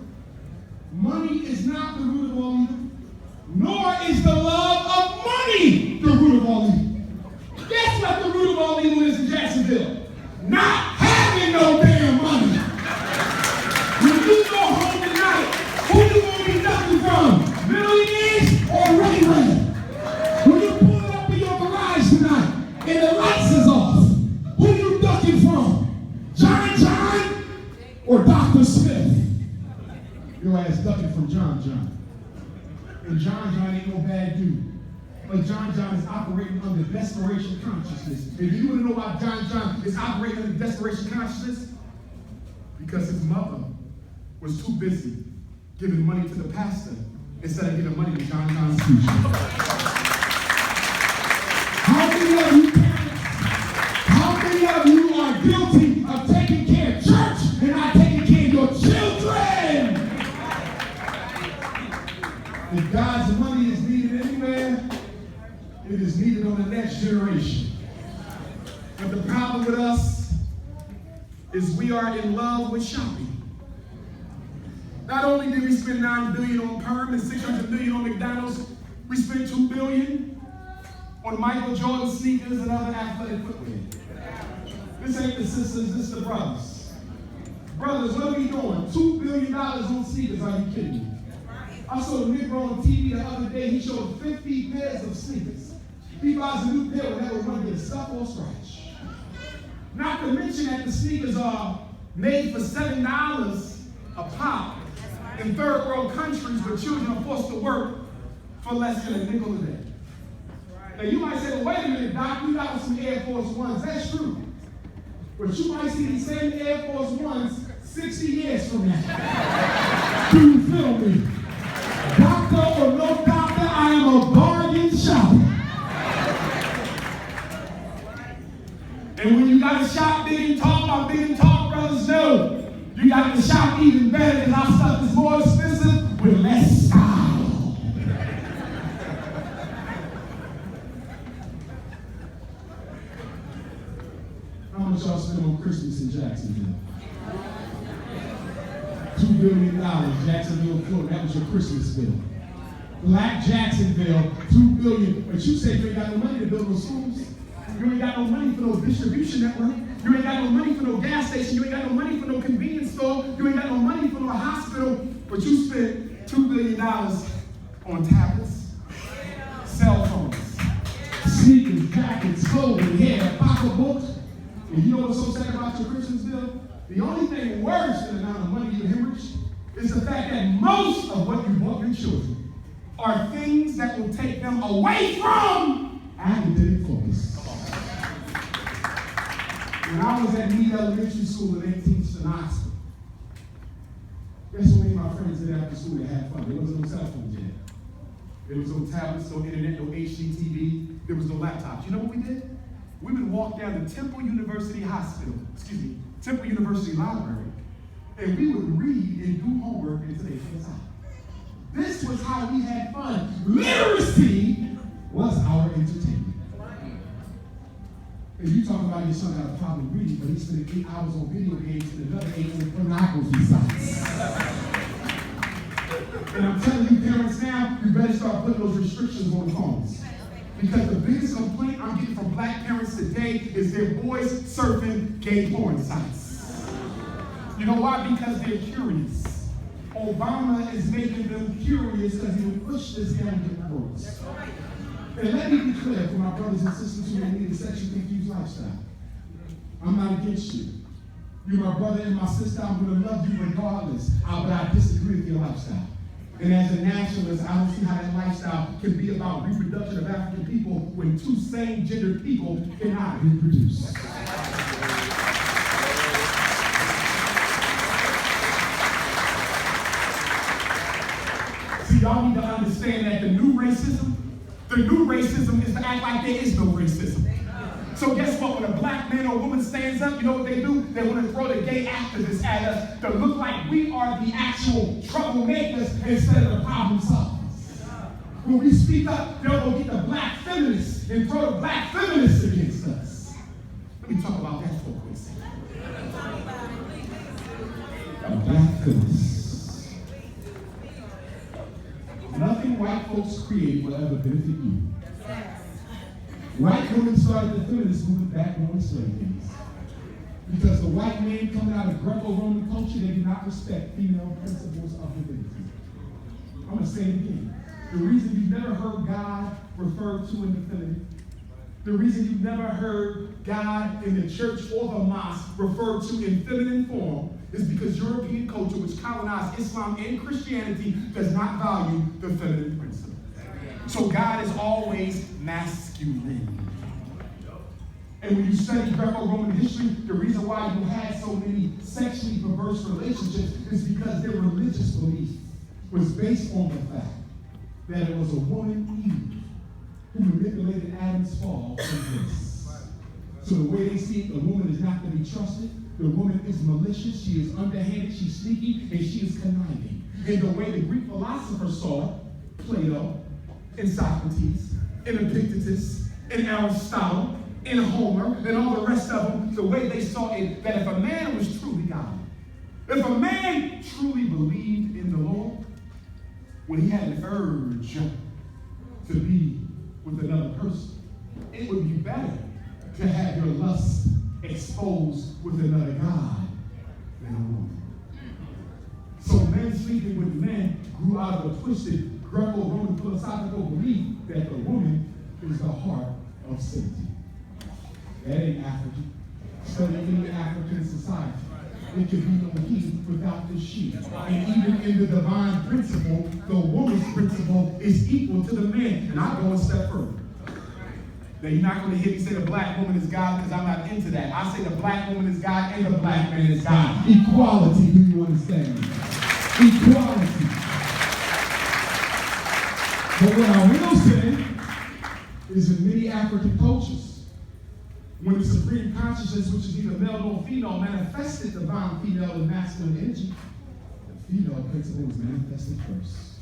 Money is not the root of all evil, nor is the love of money the root of all evil. Guess what the root of all evil is in Jacksonville? Not having no damn money. When you go home tonight, who you gonna be ducking from? Millionaires or Ray Ray? When you pull up in your garage tonight and the lights is off, who you ducking from? John or Dr. Smith? Your ass ducking from John. And John ain't no bad dude. But John is operating under desperation consciousness. And you want to know why John is operating under desperation consciousness? Because his mother was too busy giving money to the pastor instead of giving money to John's future. How many of you parents, how many of you are guilty of taking care of church and not taking care of your children? If God's money is needed anywhere, it is needed on the next generation. But the problem with us is we are in love with shopping. Not only did we spend $9 billion on Perm and $600 million on McDonald's, we spent $2 billion on Michael Jordan sneakers and other athletic footwear. This ain't the sisters, this the brothers. Brothers, what are we doing? $2 billion on sneakers, are you kidding me? I saw a Negro on TV the other day, he showed 50 pairs of sneakers. He buys a new pair and that would run get stuff or scratch. Not to mention that the sneakers are made for $7 a pop in third world countries where children are forced to work for less than a nickel a day. Now you might say, well, wait a minute, Doc, you got some Air Force Ones. That's true. But you might see these same Air Force Ones 60 years from now. Do you feel me? Doctor or no doctor, I am a bargain shopper. And when you got to shop big and tall, my big and tall brothers know you got to shop even better because our stuff is more expensive with less style. How much y'all spend on Christmas in Jacksonville? $2 billion, Jacksonville, Florida. That was your Christmas bill. Black Jacksonville, $2 billion. But you say you ain't got no money to build no schools. You ain't got no money for no distribution network. You ain't got no money for no gas station. You ain't got no money for no convenience store. You ain't got no money for no hospital. But you spent $2 billion on tablets, cell phones, sneakers, jackets, clothing, hair, pocketbooks. And you know what's so sad about your Christmas bill? The only thing worse than the amount of money you hemorrhage is the fact that most of what you bought your children are things that will take them away from academic focus. When I was at Meade Elementary School in 18th and Oxford, guess what me and my friends did after school to have fun? There wasn't no cell phones yet. There was no tablets, no internet, no HDTV. There was no laptops. You know what we did? We would walk down to Temple University Library, and we would read and do homework until they kids out. This was how we had fun. Literacy was our entertainment. And you talk about your son got a problem reading, but he spent 8 hours on video games and another 8 on pornography sites. And I'm telling you parents now, you better start putting those restrictions on phones. Because the biggest complaint I'm getting from black parents today is their boys surfing gay porn sites. You know why? Because they're curious. Obama is making them curious because he would push this down their throats. And let me be clear for my brothers and sisters who may lead a sexually confused lifestyle. I'm not against you. You're my brother and my sister. I'm going to love you regardless. But I disagree with your lifestyle. And as a nationalist, I don't see how that lifestyle can be about reproduction of African people when two same-gendered people cannot reproduce. See, y'all need to understand that the new racism is to act like there is no racism. So guess what? When a black man or woman stands up, you know what they do? They want to throw the gay activists at us to look like we are the actual troublemakers instead of the problem solvers. When we speak up, they'll go get the black feminists and throw the black feminists against us. Let me talk about that for a quick second. A black for this. Nothing white folks create will ever benefit you. White women started the feminist movement back on the slave days. Because the white man coming out of Greco-Roman culture, they do not respect female principles of divinity. I'm going to say it again. The reason you've never heard God referred to in the feminine, the reason you've never heard God in the church or the mosque referred to in feminine form is because European culture, which colonized Islam and Christianity, does not value the feminine principle. So God is always masculine. And when you study Greco-Roman history, the reason why you had so many sexually perverse relationships is because their religious belief was based on the fact that it was a woman, Eve, who manipulated Adam's fall from grace. So the way they see it, the woman is not to be trusted. The woman is malicious, she is underhanded, she's sneaky, and she is conniving. And the way the Greek philosophers saw it, Plato, and Socrates, and Epictetus, and Aristotle, and Homer, and all the rest of them, the way they saw it, that if a man was truly godly, if a man truly believed in the Lord, when he had an urge to be with another person, it would be better to have your lust exposed with another God than a woman. So men sleeping with men grew out of a twisted Greco-Roman philosophical belief that the woman is the heart of Satan. That ain't African. Study any African society. There can be no he without the she. And even in the divine principle, the woman's principle is equal to the man. And I'll go a step further. Now, you're not going to hear me say the black woman is God because I'm not into that. I say the black woman is God and the black man is God. Equality, do you understand? Equality. But what I will say is in many African cultures, when the supreme consciousness, which is either male or female, manifested divine female and masculine energy, the female principle was manifested first.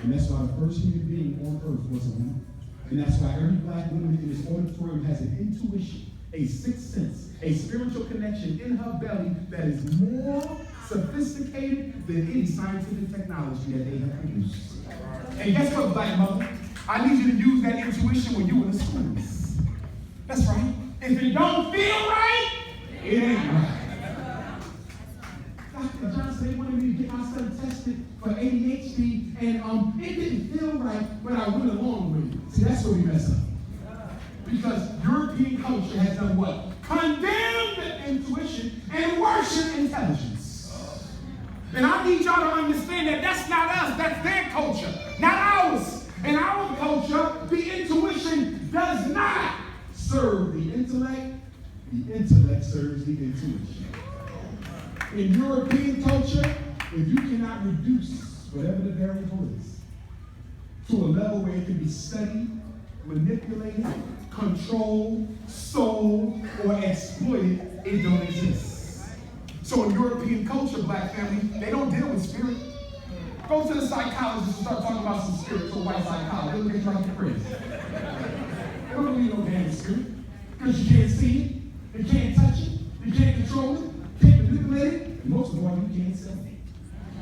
And that's why the first human being on earth was a woman. And that's why every black woman in this auditorium has an intuition, a sixth sense, a spiritual connection in her belly that is more sophisticated than any scientific technology that they have produced. And guess what, black mother? I need you to use that intuition when you're in the schools. That's right. If it don't feel right, it ain't right. Dr. Johnson, they wanted me to get my son tested for ADHD, and it didn't feel right, but I went along with it. See, that's where we mess up. Because European culture has done what? Condemned intuition and worship intelligence. And I need y'all to understand that that's not us, that's their culture, not ours. In our culture, the intuition does not serve the intellect serves the intuition. In European culture, if you cannot reduce whatever the variable is to a level where it can be studied, manipulated, controlled, sold, or exploited, it don't exist. So in European culture, black family, they don't deal with spirit. Go to the psychologist and start talking about some spiritual white psychology. They'll get you like crazy. They don't need no damn spirit. Because you can't see it, you can't touch it, you can't control it, you can't manipulate it, and most of all, you can't sell it.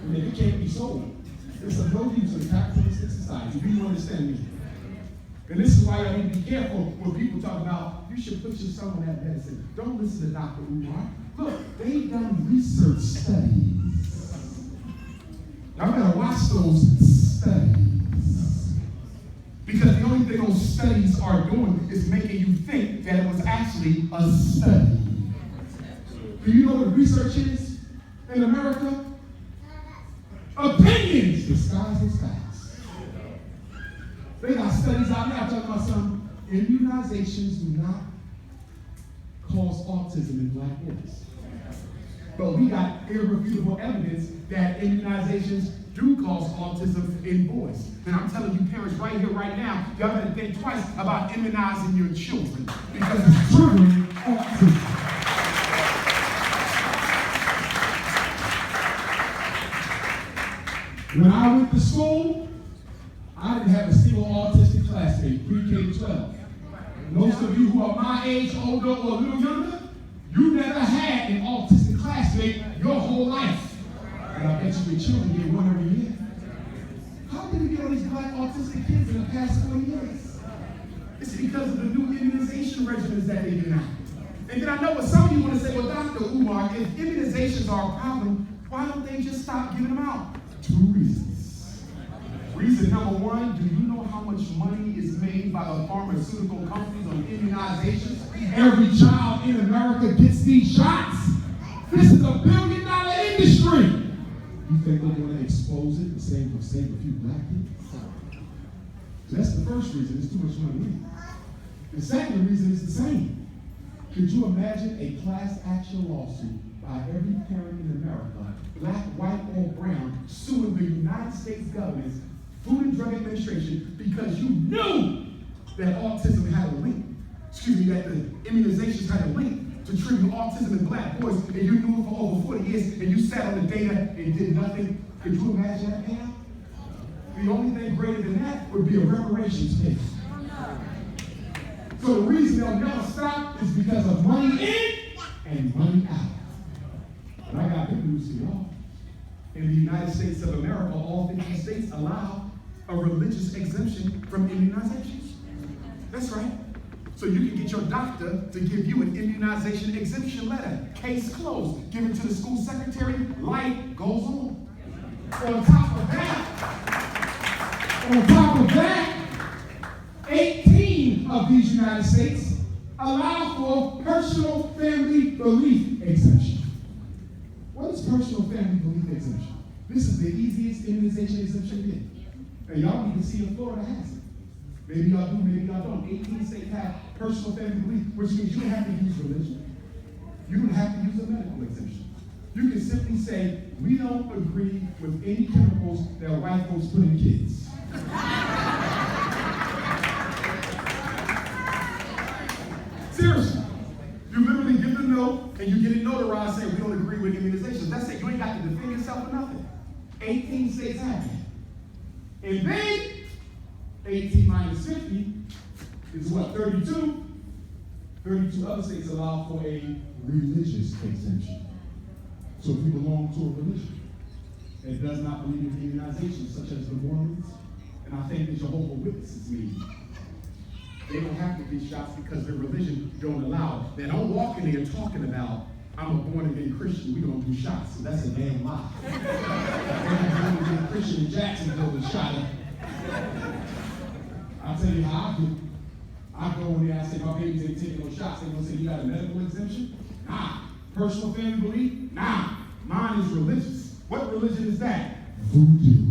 And if it can't be sold, it's of no use in a capitalistic society. Do you understand me? And this is why I need to be careful when people talk about you should put your son on that medicine. Don't listen to Dr. Umar. Look, they've done research studies. Y'all gotta watch those studies. Because the only thing those studies are doing is making you think that it was actually a study. Do you know what research is in America? Opinions disguised as facts. They got studies out there. I'm talking about some immunizations do not cause autism in black boys. But we got irrefutable evidence that immunizations do cause autism in boys. And I'm telling you parents right here, right now, y'all better think twice about immunizing your children because it's triggering autism. When I went to school, I didn't have a single autistic classmate, pre-K to 12. Most of you who are my age, older, or a little younger, you never had an autistic classmate your whole life. And I bet you your children get one every year. How did we get all these black autistic kids in the past 40 years? It's because of the new immunization regimens that they've been out. And then I know what some of you want to say, well, Dr. Umar, if immunizations are a problem, why don't they just stop giving them out? 2 reasons. Reason number 1, do you know how much money is made by the pharmaceutical companies on immunizations? Every child in America gets these shots. This is a $1 billion industry. You think they're going to expose it and save a few black kids? So that's the first reason. It's too much money. The second reason is the same. Could you imagine a class action lawsuit by every parent in America, black, white, or brown, suing the United States government's Food and Drug Administration because you knew that autism had a link, that the immunizations had a link to treating autism in black boys, and you knew it for over 40 years, and you sat on the data and did nothing? Could you imagine that, Pam? The only thing greater than that would be a reparations case. So the reason they'll never stop is because of money in and money out. But I got good news for y'all. In the United States of America, all 50 states allow a religious exemption from immunizations. That's right. So you can get your doctor to give you an immunization exemption letter. Case closed. Give it to the school secretary. Life goes on. On top of that, 18 of these United States allow for personal family belief exemption. What is personal family belief exemption? This is the easiest immunization exemption yet. And y'all need to see if Florida has it. Maybe y'all do, maybe y'all don't. 18 states have personal family belief, which means you don't have to use religion. You don't have to use a medical exemption. You can simply say, we don't agree with any chemicals that white folks put in kids. Seriously. You literally give the note and you get it notarized saying we don't agree with immunizations. That's it. You ain't got to defend yourself or nothing. 18 states have it. And then 18 minus 50 is what? 32. 32 other states allow for a religious exemption. So if you belong to a religion that does not believe in immunization, such as the Mormons, and I think the Jehovah's Witnesses mean, they don't have to get shots because their religion don't allow it. Now don't walk in there talking about, I'm a born-again Christian, we don't do shots. So that's a damn lie. I'm a born-again Christian in Jacksonville was shot at. I'll tell you how I do. I go in there, I say, my babies ain't taking no shots. They gonna say, you got a medical exemption? Nah. Personal family belief? Nah. Mine is religious. What religion is that? Voodoo.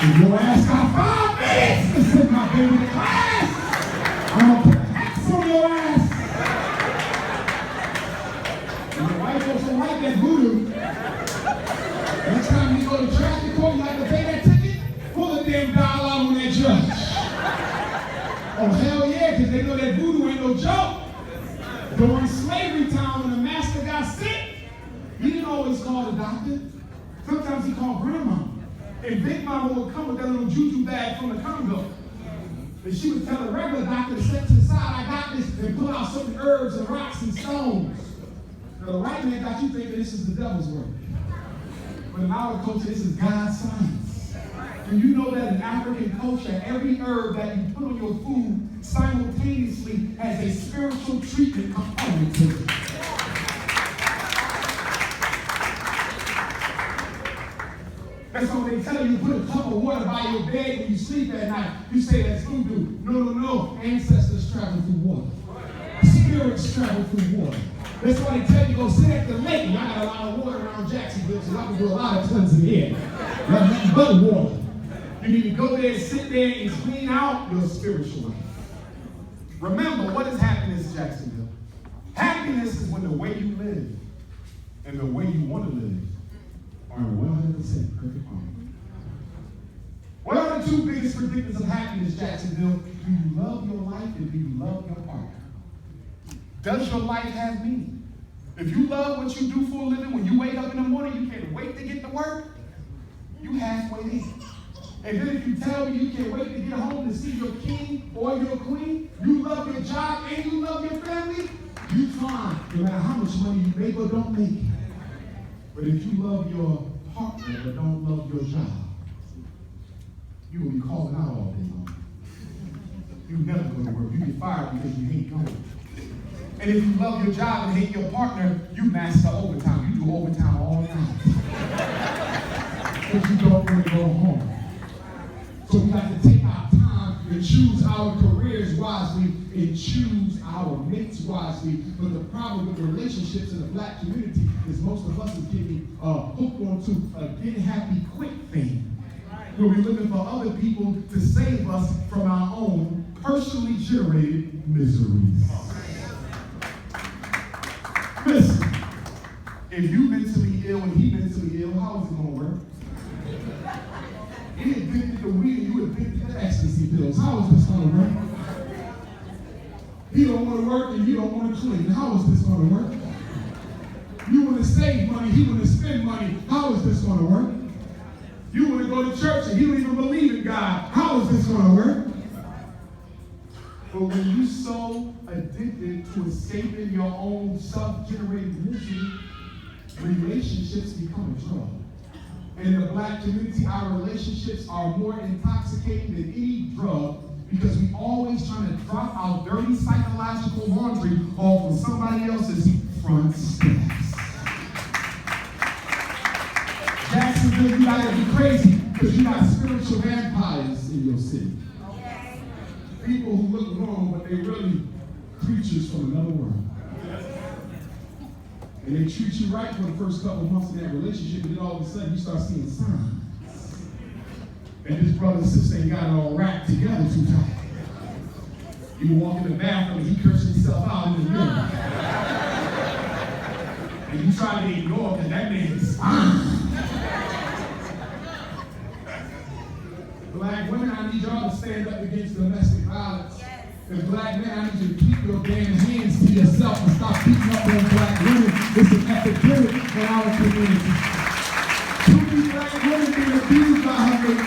If your ass got 5 minutes to send my baby to class, I'm gonna put a X on your ass. And the white folks don't like that voodoo. Next time you go to traffic court, you have to pay that ticket, pull a damn dollar out on that judge. Oh, hell yeah, because they know that voodoo ain't no joke. During slavery time, when the master got sick, he didn't always call the doctor. Sometimes he called grandma. And Big Mama would come with that little juju bag from the Congo. And she would tell the regular doctor to step to the side, I got this, and pull out certain herbs and rocks and stones. Now, the white man got you thinking this is the devil's work. But in our culture, this is God's science. Do you know that in African culture, every herb that you put on your food simultaneously has a spiritual treatment component to it? That's why they tell you put a cup of water by your bed when you sleep at night. You say that's voodoo. No. Ancestors travel through water. Spirits travel through water. That's why they tell you go sit at the lake. And I got a lot of water around Jacksonville, so I can do a lot of tons in here. Nothing but water. You need to go there and sit there and clean out your spiritual life. Remember, what is happiness, Jacksonville? Happiness is when the way you live and the way you want to live are in 100% perfect harmony. What are the 2 biggest predictors of happiness, Jacksonville? Do you love your life and do you love your partner? Does your life have meaning? If you love what you do for a living, when you wake up in the morning, you can't wait to get to work, you halfway there. And then if you tell me you can't wait to get home to see your king or your queen, you love your job and you love your family, you fine. No matter how much money you make or don't make. But if you love your partner but don't love your job, you will be calling out all day long. You never go to work. You get fired because you hate going. And if you love your job and hate your partner, you master overtime. You do overtime all night. Because you don't want to go home. So we have to take our time and choose our careers wisely and choose our mates wisely. But the problem with the relationships in the black community is most of us is getting hooked onto a get happy quick thing. Where we're looking for other people to save us from our own personally generated miseries. Listen, if you mentally ill and he mentally ill, how is it going to work? He addicted to weed and you addicted to ecstasy pills. How is this going to work? He don't want to work and you don't want to clean. How is this going to work? You want to save money, he want to spend money. How is this going to work? You want to go to church and he don't even believe in God. How is this going to work? But when you're so addicted to escaping your own self-generated misery, relationships become a drug. And in the black community, our relationships are more intoxicating than any drug because we always trying to drop our dirty psychological laundry off of somebody else's front steps. Jacksonville, you gotta be crazy because you got spiritual vampires in your city. People who look wrong, but they're really creatures from another world. And they treat you right for the first couple months of that relationship, and then all of a sudden you start seeing signs. And this brother and sister ain't got it all wrapped together too tight. You walk in the bathroom and he cursing himself out in the mirror. And you try to ignore because that man is fine. Black women, I need y'all to stand up against domestic violence. And black men, I need you to keep your damn hands to yourself and stop beating up on black women. It's an epidemic in our community. Too many black women being abused by her mate.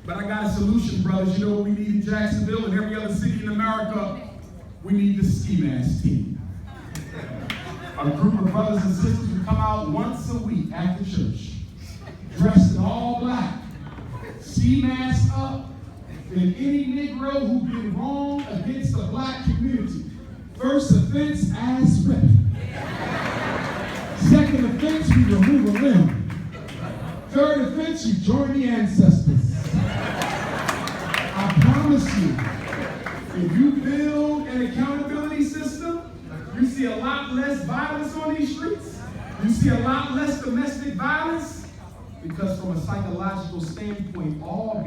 But I got a solution, brothers. You know what we need in Jacksonville and every other city in America? We need the ski mask team. A group of brothers and sisters who come out once a week after church, dressed in all black, ski mask up, and any Negro who did wrong against the black community. First offense, ass whipping. Second offense, we remove a limb. Third offense, you join the ancestors. I promise you, if you build an accountability system, you see a lot less violence on these streets. You see a lot less domestic violence. Because from a psychological standpoint, all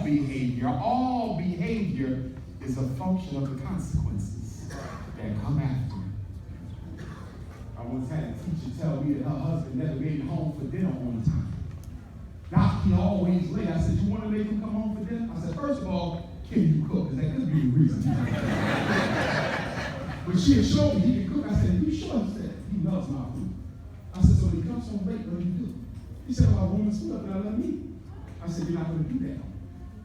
behavior is a function of the consequences that come after it. I once had a teacher tell me that her husband never made it home for dinner on time. Doc, he always late. I said, you want to make him come home for dinner? I said, first of all, can you cook? Because that could be the reason. When she assured me he can cook, I said, you sure? He said, he loves my food. I said, so when he comes home late, what do you do? He said, well, I warm his food up and I let him eat. I said, you're not going to do that.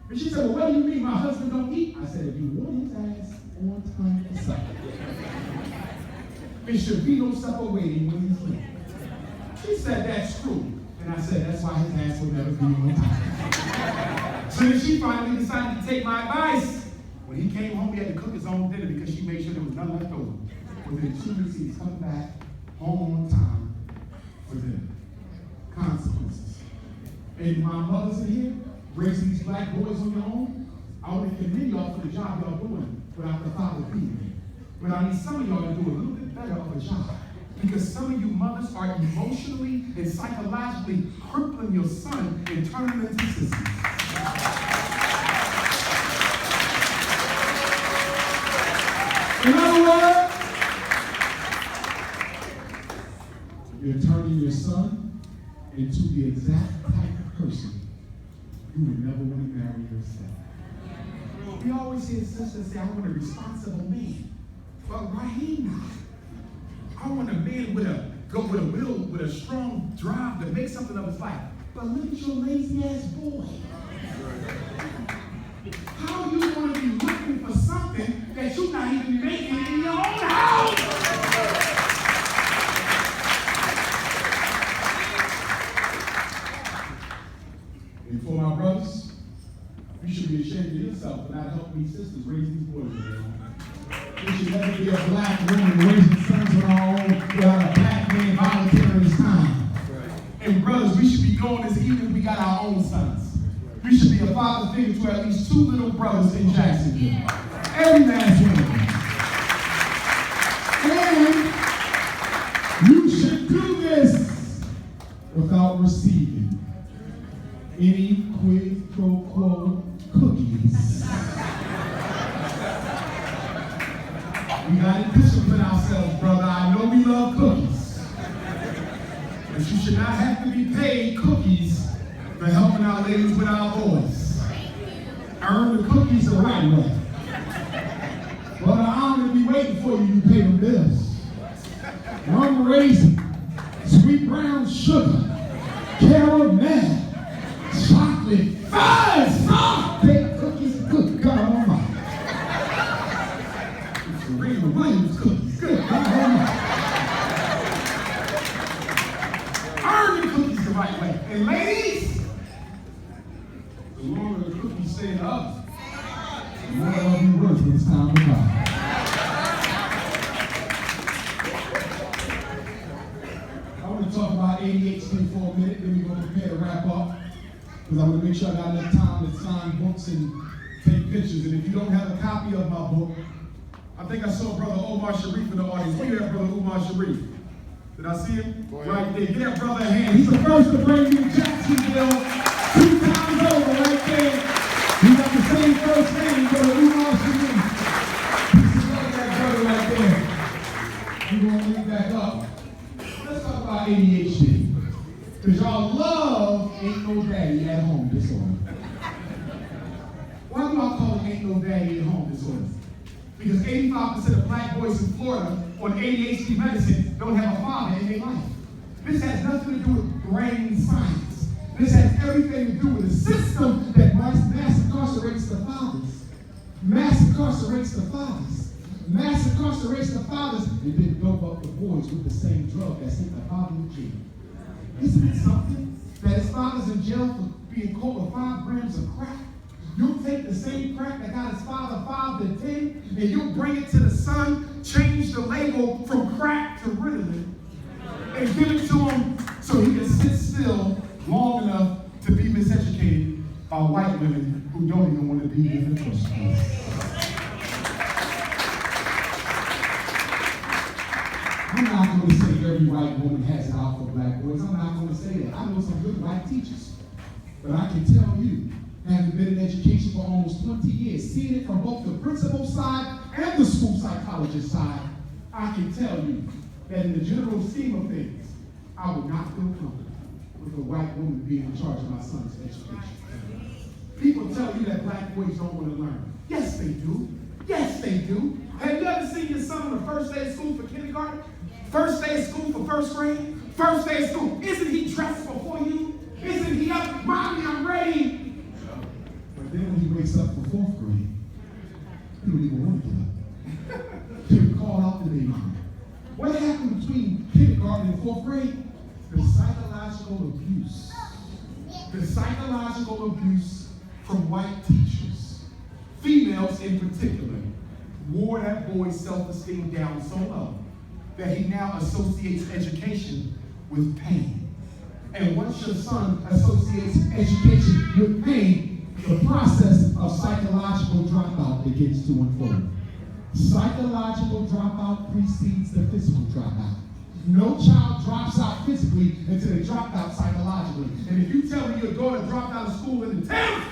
And she said, well, what do you mean my husband don't eat? I said, if you want his ass on time for supper, there should be no supper waiting when he's late. She said, that's true. And I said, that's why his ass will never be on time. So then she finally decided to take my advice. When he came home, he had to cook his own dinner because she made sure there was none left over. Within 2 weeks, he's coming back home on time for dinner. Consequences. And my mothers in here, raising these black boys on your own, I want to commend y'all for the job y'all doing without the father being there. But I need some of y'all to do a little bit better of a job. Because some of you mothers are emotionally and psychologically crippling your son and turning him into sissies. In other words, you're turning your son into the exact type of person you would never want to marry yourself. We always hear sisters say, I want a responsible man. But Raheem, I want a man with a will, with a strong drive to make something of his life. But look at your lazy ass boy. How you want to be looking for something that you're not even making in your own house? my brothers, you should be ashamed of yourself for not helping these sisters raise these boys on their own. We should never be a black woman raising sons on our own without a black man volunteering his time. And brothers, we should be doing this even if we got our own sons. We should be a father figure to at least 2 little brothers in Jacksonville. Every man's one. And you should do this without receiving any quid pro quo cookies. We got to discipline ourselves, brother. I know we love cookies. But you should not have to be paid cookies for helping our ladies with our boys. Earn the cookies the right way. Brother, I'm going to be waiting for you to pay the bills. Rum raisin, sweet brown sugar, caramel, chocolate, fudge, baked cookies, good God Almighty. It's Serena Williams cookies, good God Almighty. Earn the cookies the right way. And ladies, the longer the cookies stay in the oven, the more they'll be worth when it's time to buy. Talk about ADHD for a minute, then we're going to prepare to wrap up. Because I want to make sure I got enough time to sign books and take pictures. And if you don't have a copy of my book, I think I saw Brother Umar Sharif in the audience. Where you at, Brother Umar Sharif? Did I see him? Right there. Give that brother a hand. He's the first to bring you Jacksonville 2 times over right there. He got the same first name, Brother Umar Sharif. He's that brother right there. We're going to leave back up. Let's talk about ADHD. Because y'all love Ain't No Daddy at Home disorder. Why do I call it Ain't No Daddy at Home disorder? Because 85% of black boys in Florida on ADHD medicine don't have a father in their life. This has nothing to do with brain science. This has everything to do with a system that mass incarcerates the fathers. Mass incarcerates the fathers. Mass incarcerates the fathers and then dope up the boys with the same drug that sent the father in jail. Isn't it something that his father's in jail for being caught with 5 grams of crack? You'll take the same crack that got his father 5 to 10 and you'll bring it to the son, change the label from crack to Ritalin, and give it to him so he can sit still long enough to be miseducated by white women who don't even want to be here in the first place. I'm not going to say every white woman has it out for black boys. I'm not going to say that. I know some good white teachers. But I can tell you, having been in education for almost 20 years, seeing it from both the principal side and the school psychologist side, I can tell you that in the general scheme of things, I would not feel comfortable with a white woman being in charge of my son's education. People tell you that black boys don't want to learn. Yes, they do. Yes, they do. Have you ever seen your son on the first day of school for kindergarten? First day of school for first grade? First day of school. Isn't he dressed before you? Isn't he up? Mommy, I'm ready. But then when he wakes up for 4th grade, he don't even want to get up. He'll call out the day mom. What happened between kindergarten and 4th grade? The psychological abuse. The psychological abuse from white teachers, females in particular, wore that boy's self-esteem down so low that he now associates education with pain. And once your son associates education with pain, the process of psychological dropout begins to unfold. Psychological dropout precedes the physical dropout. No child drops out physically until they drop out psychologically. And if you tell me your daughter dropped out of school in the 10th,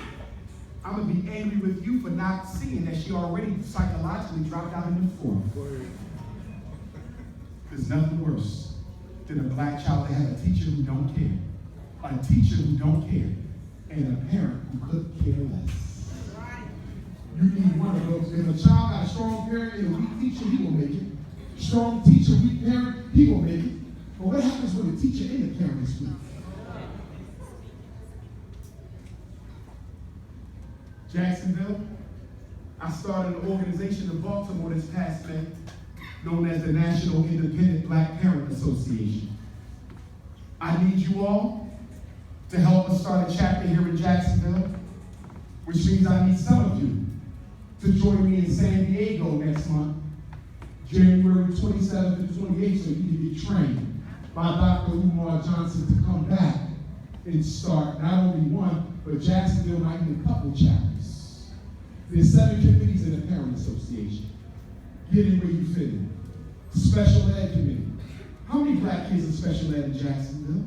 I'm going to be angry with you for not seeing that she already psychologically dropped out in the 4th. There's nothing worse than a black child that had a teacher who don't care, a teacher who don't care, and a parent who couldn't care less. You need one of those. If a child got a strong parent and a weak teacher, he will make it. Strong teacher, weak parent, he will make it. But what happens when the teacher and the parent is weak? Jacksonville, I started an organization in Baltimore this past May known as the National Independent Black Parent Association. I need you all to help us start a chapter here in Jacksonville, which means I need some of you to join me in San Diego next month, January 27th and 28th, so you can get trained by Dr. Umar Johnson to come back and start not only one, but Jacksonville might need a couple chapters. There's 7 committees in the Parent Association. Get in where you fit in. Special Ed Committee. How many black kids in special ed in Jacksonville?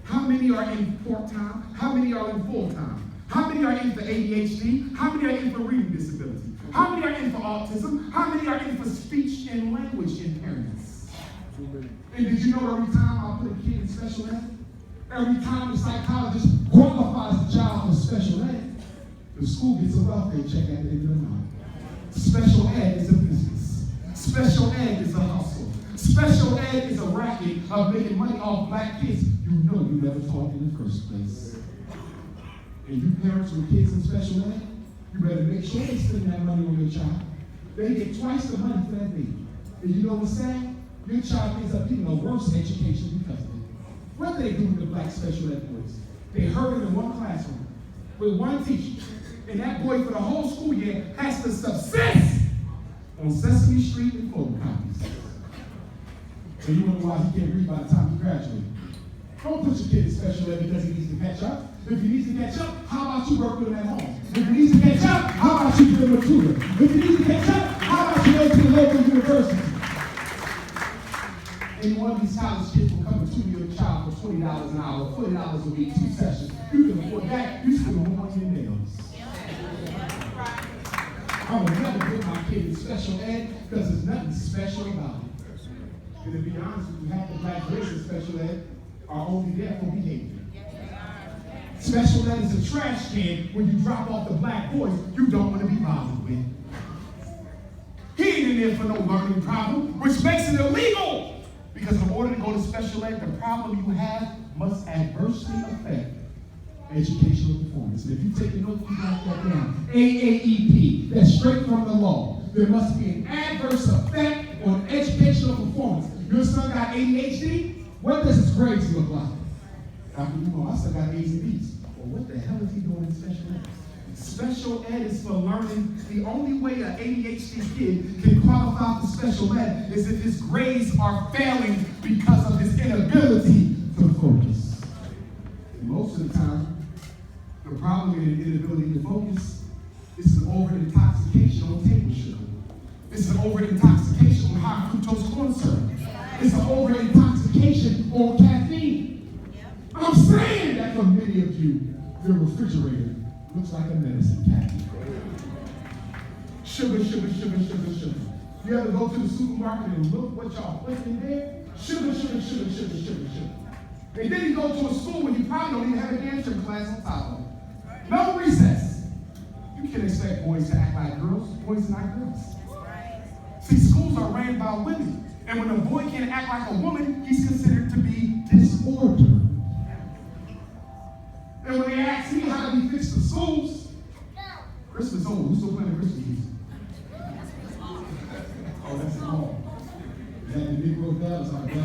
How many are in part-time? How many are in full-time? How many are in for ADHD? How many are in for reading disability? How many are in for autism? How many are in for speech and language impairments? And did you know every time I put a kid in special ed, every time the psychologist qualifies the child for special ed, the school gets a welfare check at the end of the month. Special ed is a business. Special ed is a hustle. Special ed is a racket of making money off black kids you know you never taught in the first place. And you parents with kids in special ed, you better make sure they spend that money on your child. They get twice the money for that baby. And you know what's sad? Your child ends up getting a worse education because of it. What do they do with the black special ed boys? They herd them in one classroom with one teacher. And that boy for the whole school year has to subsist on Sesame Street and photocopies. And you wonder why he can't read by the time he graduates. Don't put your kid in special ed because he needs to catch up. If he needs to catch up, how about you work with him at home? If he needs to catch up, how about you give him a tutor? If he needs to catch up, how about you go to the local university? Any one of these college kids will come and tutor your child for $20 an hour, $40 a week, 2 sessions. You can afford that. You spend more on your nails. I would never put my kid in special ed because there's nothing special about it. And to be honest with you, half the black boys in special ed are only there for behavior. Special ed is a trash can when you drop off the black boys you don't want to be bothered with. He ain't in there for no learning problem, which makes it illegal. Because in order to go to special ed, the problem you have must adversely affect educational performance. And if you take a note, you write that down. AAEP, that's straight from the law. There must be an adverse effect on educational performance. Your son got ADHD? What does his grades look like? Dr. Umar, my son got A's and B's. Well, what the hell is he doing in special ed? Special ed is for learning. The only way an ADHD kid can qualify for special ed is if his grades are failing because of his inability to focus. And most of the time, the problem in the inability to focus is an over-intoxication on table sugar. It's an over-intoxication on high fructose corn syrup. It's an over-intoxication on caffeine. I'm saying that for many of you, your refrigerator looks like a medicine cabinet. Sugar, sugar, sugar, sugar, sugar. You ever go to the supermarket and look what y'all put in there? Sugar, sugar, sugar, sugar, sugar, sugar. And then you go to a school where you probably don't even have a dancer class on top of it. No recess. You can't expect boys to act like girls. Boys are not girls. See, schools are ran by women. And when a boy can't act like a woman, he's considered to be disordered. And when they ask me how do we fix the schools, Christmas over. Who's still playing Christmas music? Oh, that's the home. Is that the Negro Bells on the bell?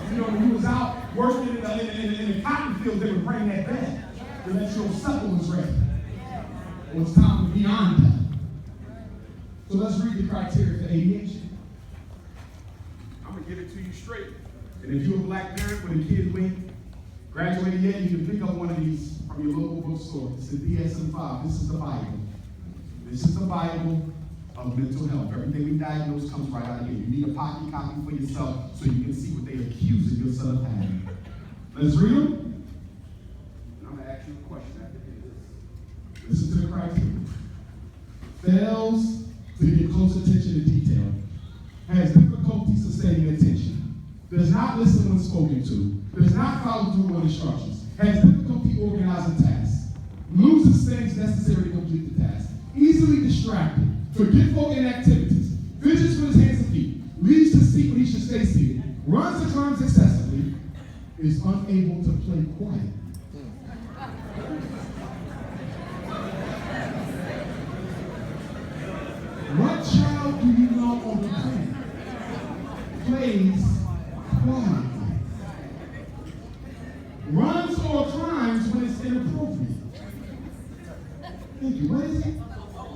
You know, when you was out working in the cotton field, they would bring that back to let your supper was ready. Well, it's time to be on that. So let's read the criteria for ADHD. I'm going to give it to you straight. And if you're a black parent with a kid who ain't graduated yet, you can pick up one of these from your local bookstore. It's the DSM-5. This is the Bible. This is the Bible of mental health. Everything we diagnose comes right out of here. You need a pocket copy for yourself so you can see what they're accusing your son of having. Let's read them. And I'm going to ask you a question after this. Listen to the criteria. Fails to give close attention to detail. Has difficulty sustaining attention. Does not listen when spoken to. Does not follow through on instructions. Has difficulty organizing tasks. Loses things necessary to complete the task. Easily distracted. Forgetful in activities. Fidgets with his hands and feet. Leaves to seat when he should stay seated. Runs and climbs excessively. Is unable to play quiet. What child do you know on the planet plays quietly? Thank you. What is it?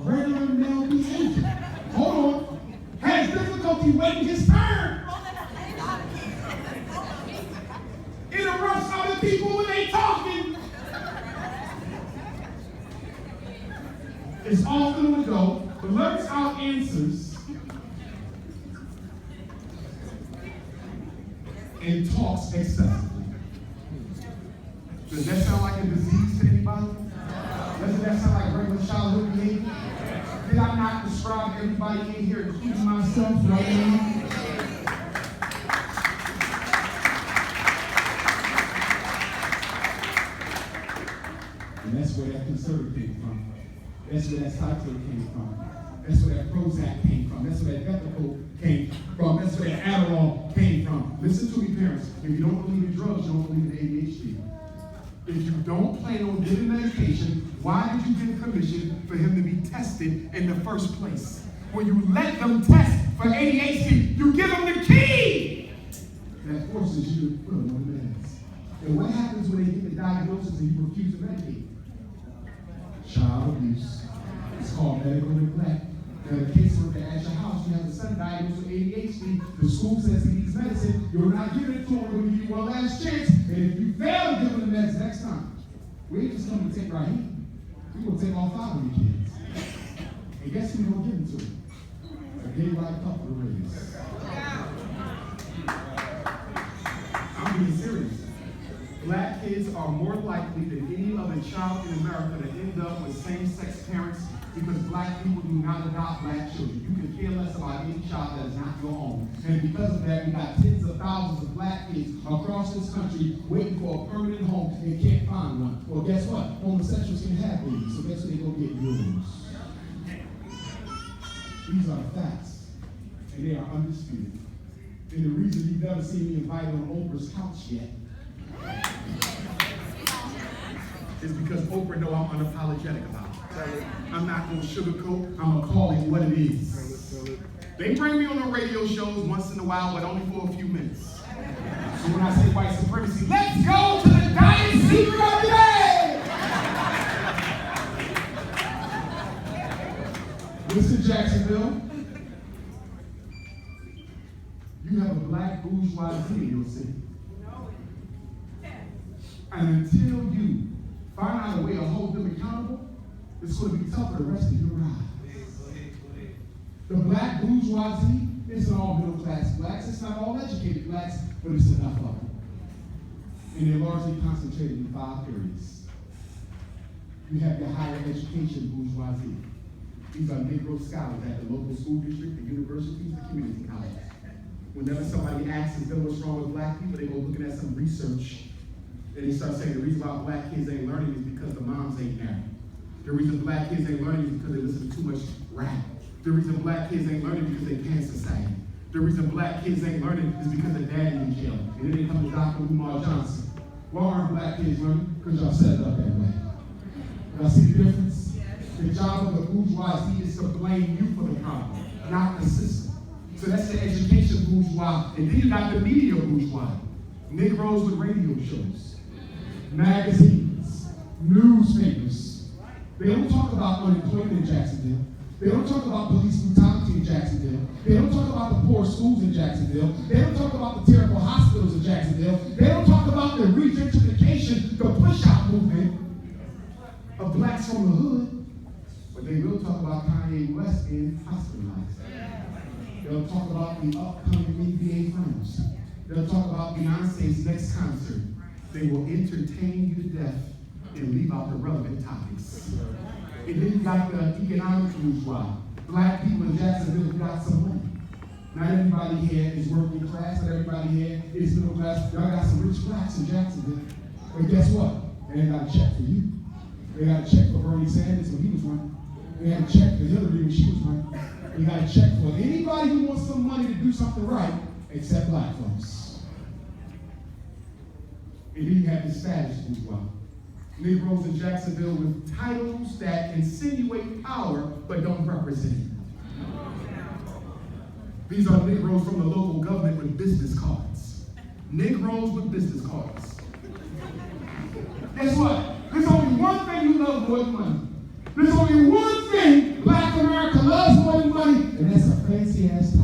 Regular male behavior. Hold on. Has difficulty waiting his turn. Interrupts other people when they talking. Is often on the go, blurts out answers, and talks excessively. Does that sound like a disease to anybody? Doesn't that sound like regular childhood behavior? Did I not describe everybody in here, including myself, right now? And that's where that conservative came from. That's where that Cyclo came from. That's where that Prozac came from. That's where that Depakote came from. That's where that Adderall came from. Listen to me, parents. If you don't believe in drugs, you don't believe in ADHD. If you don't plan on giving medication, why did you give permission for him to be tested in the first place? When you let them test for ADHD, you give them the key that forces you to put them on the meds. And what happens when they get the diagnosis and you refuse to medicate? Child abuse. It's called medical neglect. Now, the caseworker at your house, you have a son diagnosed with ADHD. The school says he needs medicine. You're not giving it to him. We're going to give you one last chance. And if you fail to give him the meds next time, we ain't just going to take right here. We're going to take all 5 of your kids. And guess who we're going to give them to? A gay white couple to raise. I'm being serious. Black kids are more likely than any other child in America to end up with same-sex parents because black people do not adopt black children. You can care less about any child that is not your own. And because of that, we got tens of thousands of black kids across this country waiting for a permanent home and can't find one. Well, guess what? Homosexuals can have babies, so guess what they go get? Yours. These are the facts, and they are undisputed. And the reason you've never seen me invited on Oprah's couch yet is because Oprah know I'm unapologetic about it. I'm not going to sugarcoat. I'm going to call it what it is. They bring me on the radio shows once in a while, but only for a few minutes. So when I say white supremacy, let's go to the dying secret of the day. Listen, Jacksonville. You have a black bourgeoisie in your city. And until you find out a way to hold them accountable, it's going to be tough for the rest of your lives. The black bourgeoisie isn't all middle class blacks, it's not all educated blacks, but it's enough of them. And they're largely concentrated in 5 areas. You have your higher education bourgeoisie. These are Negro scholars at the local school district, the universities, the community colleges. Whenever somebody asks them what's wrong with black people, they go looking at some research. And they start saying the reason why black kids ain't learning is because the moms ain't married. The reason black kids ain't learning is because they listen to too much rap. The reason black kids ain't learning is because they pants society. The reason black kids ain't learning is because the daddy in jail. And then they come to Dr. Umar Johnson. Why aren't black kids learning? Because y'all set it up that way. Y'all see the difference? The job of the bourgeoisie is to blame you for the problem, not the system. So that's the education bourgeois. And then you got the media bourgeois. Negroes with radio shows, magazines, newspapers. They don't talk about unemployment in Jacksonville. They don't talk about police brutality in Jacksonville. They don't talk about the poor schools in Jacksonville. They don't talk about the terrible hospitals in Jacksonville. They don't talk about the regentrification, the push-out movement of blacks from the hood. But they will talk about Kanye West being hospitalized. They'll talk about the upcoming NBA finals. They'll talk about Beyonce's next concert. They will entertain you to death and leave out the relevant topics. And then you got the economic bourgeois. Black people in Jacksonville who got some money. Not everybody here is working class. Not everybody here is middle class. Y'all got some rich blacks in Jacksonville. But guess what? They ain't got a check for you. They got a check for Bernie Sanders when he was running. They had a check for Hillary when she was running. They got a check for anybody who wants some money to do something right, except black folks. And then you have the status bourgeois. Negroes in Jacksonville with titles that insinuate power but don't represent it. These are Negroes from the local government with business cards. Negroes with business cards. Guess what? There's only one thing you love more than money. There's only one thing Black America loves more than money, and that's a fancy ass tie.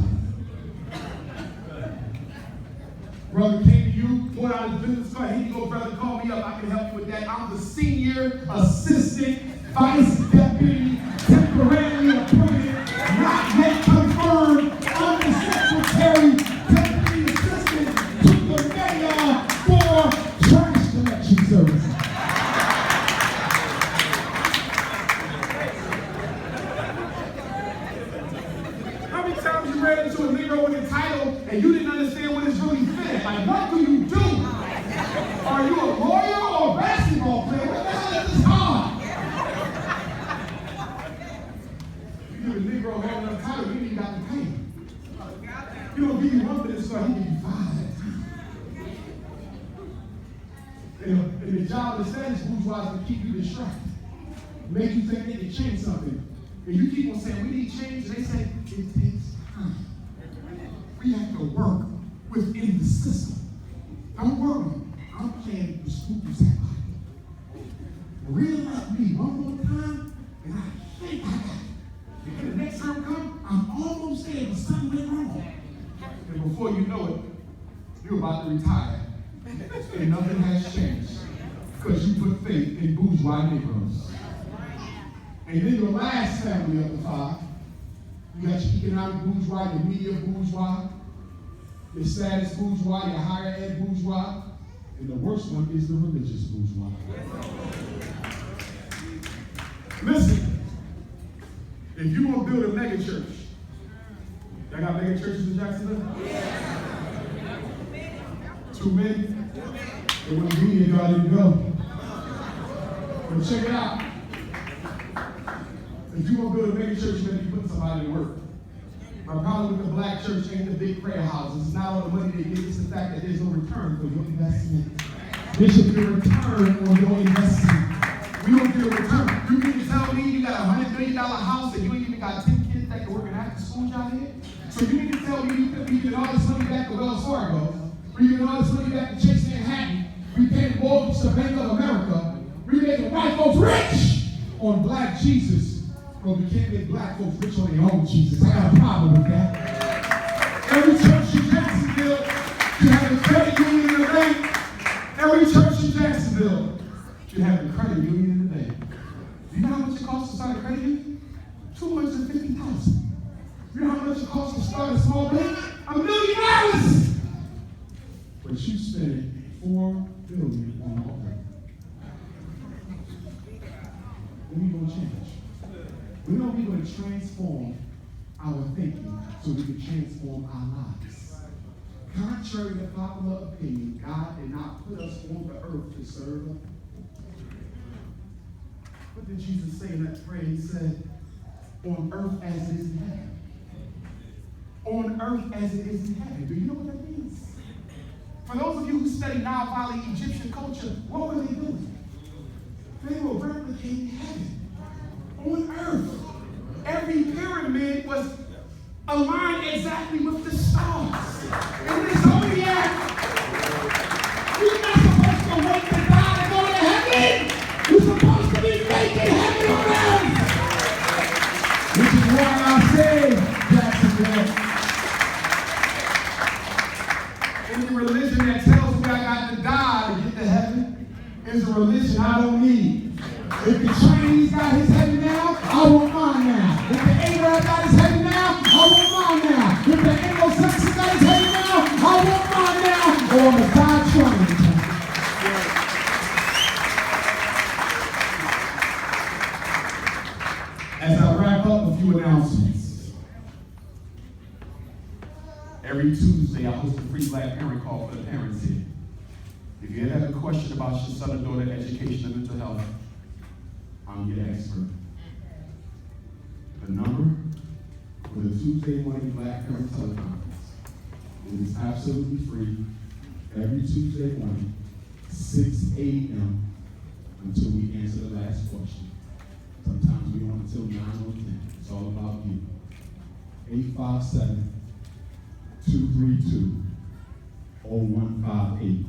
Brother came to you, pulled out his business card. Here you go, brother, call me up. I can help you with that. I'm the senior assistant vice deputy, temporarily appointed, not yet confirmed, under secretary, deputy assistant to the mayor for trash collection services. How many times you ran into a Negro with a title and you didn't understand what it's really fit? Like, what do you do? Are you a lawyer or a basketball player? What the hell is this hard? You give a Negro having a title, you ain't got to pay him. You don't give you one for this stuff, he give you five. And the job of the status bourgeois is to keep you distracted, make you think they can change something. And you keep on saying, we need change, and they say, it takes time. We have to work within the system. Don't worry, I'm playing the school's habit. Read like me one more time, and I think I got it. And when the next time comes, I'm almost there, but something went wrong. And before you know it, you're about to retire. And nothing has changed. Because you put faith in bourgeois Negroes. And then the last family of the five, you got your economic bourgeois, your media bourgeois, your status bourgeois, your higher ed bourgeois, and the worst one is the religious bourgeois. Listen, if you want to build a mega church, y'all got mega churches in Jacksonville? Too many? It wouldn't be if y'all didn't go. But check it out. If you want to build a mega church, you better be putting somebody to work. My problem with the Black church ain't the big prayer houses. It's not all the money they get. It's the fact that there's no return for your investment. There should be a return on your investment. We don't get a return. You mean to tell me you got a $100 million house and you ain't even got 10 kids that can work an after school job here? So you mean to tell me you could be giving all this money back to Wells Fargo, we giving all this money back to Chase Manhattan, we paying mortgage to Bank of America, we making white folks rich on Black Jesus. Well, we can't make Black folks rich on their own Jesus. I got a problem with that. Every church in Jacksonville should have a credit union in the bank. Every church in Jacksonville should have a credit union in the bank. Do you know how much it costs to start a credit union? $250,000. You know how much it costs to start a small bank? $1 million. But you spent $4 billion on all that. When are you going to change? We're going to be able to transform our thinking so we can transform our lives. Contrary to popular opinion, God did not put us on the earth to serve Him. What did Jesus say in that prayer? He said, on earth as it is in heaven. On earth as it is in heaven. Do you know what that means? For those of you who study Nile Valley Egyptian culture, what were they doing? They were replicating heaven. On earth, every pyramid was aligned exactly with the stars. And the zodiac, you're not supposed to wait to die to go to heaven. You're supposed to be making heaven on earth. Which is why I say, Jacksonville, any religion that tells me I got to die to get to heaven is a religion I don't need. If the Chinese got his heaven now, I want mine now. If the Arab got his heaven now, I want mine now. If the Anglo-Saxon got his heaven now, I want mine now. Or I'm going to die trying. As I wrap up, a few announcements. Every Tuesday, I host a free Black parent call for the parents here. If you ever have a question about your son or daughter education and mental health, I'm your expert. The number for the Tuesday morning Black Parent Teleconference. It is absolutely free every Tuesday morning, 6 a.m. until we answer the last question. Sometimes we on until 9 or 10. It's all about you. 857-232-0158.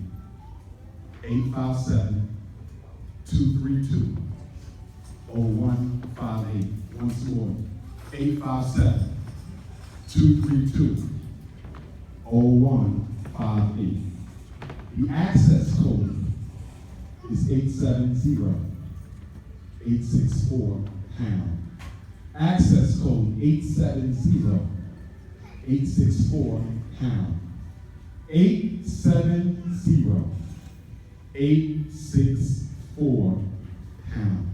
857-232-0158. 0158. Once more, 857-232-0158. The access code is 870-864-POUND. Access code 870-864-POUND. 870-864-POUND.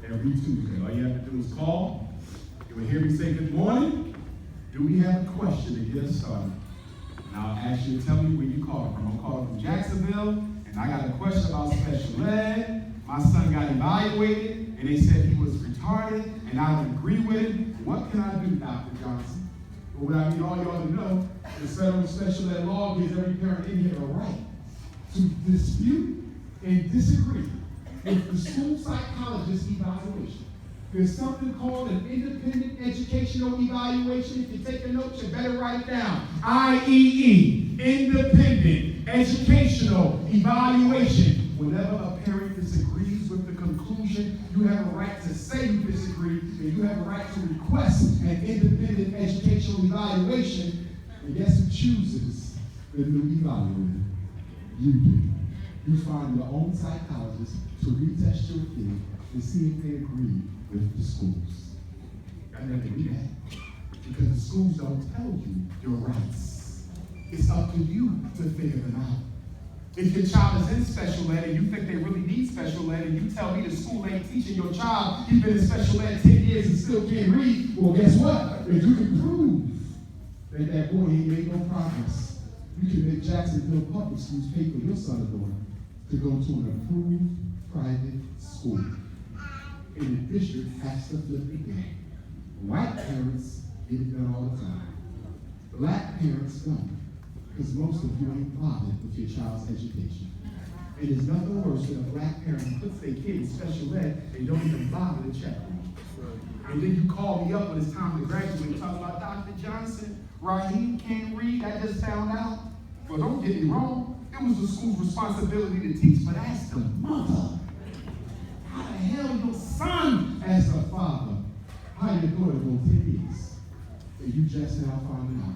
Every Tuesday. All you have to do is call. You will hear me say good morning. Do we have a question to get us started? And I'll ask you to tell me where you called from. I'm calling from Jacksonville, and I got a question about special ed. My son got evaluated, and they said he was retarded, and I would agree with it. What can I do, Dr. Johnson? But what I need all y'all to know, the federal special ed law gives every parent in here a right to dispute and disagree with the school psychologist evaluation. There's something called an independent educational evaluation. If you take the notes, you better write it down. IEE, independent educational evaluation. Whenever a parent disagrees with the conclusion, you have a right to say you disagree, and you have a right to request an independent educational evaluation. And guess who chooses the new evaluator? You do. You find your own psychologist to retest your kid and see if they agree with the schools. I never do that because the schools don't tell you your rights. It's up to you to figure them out. If your child is in special ed and you think they really need special ed, and you tell me the school ain't teaching your child, he's been in special ed 10 years and still can't read, well, guess what? If you can prove that that boy ain't made no progress, you can make Jacksonville public schools pay for your son or daughter to go to an approved private school. And the district has to flip the game. White parents get it done all the time. Black parents don't, because most of you ain't bothered with your child's education. And there's nothing worse than a black parent who puts their kid in special ed and don't even bother to check them. And then you call me up when it's time to graduate and talk about Dr. Johnson, Raheem can't read, I just found out. Well, don't get me wrong, it was the school's responsibility to teach, but ask the mother. How the hell your son, as a father, how your daughter go 10 years, and you just now finding out?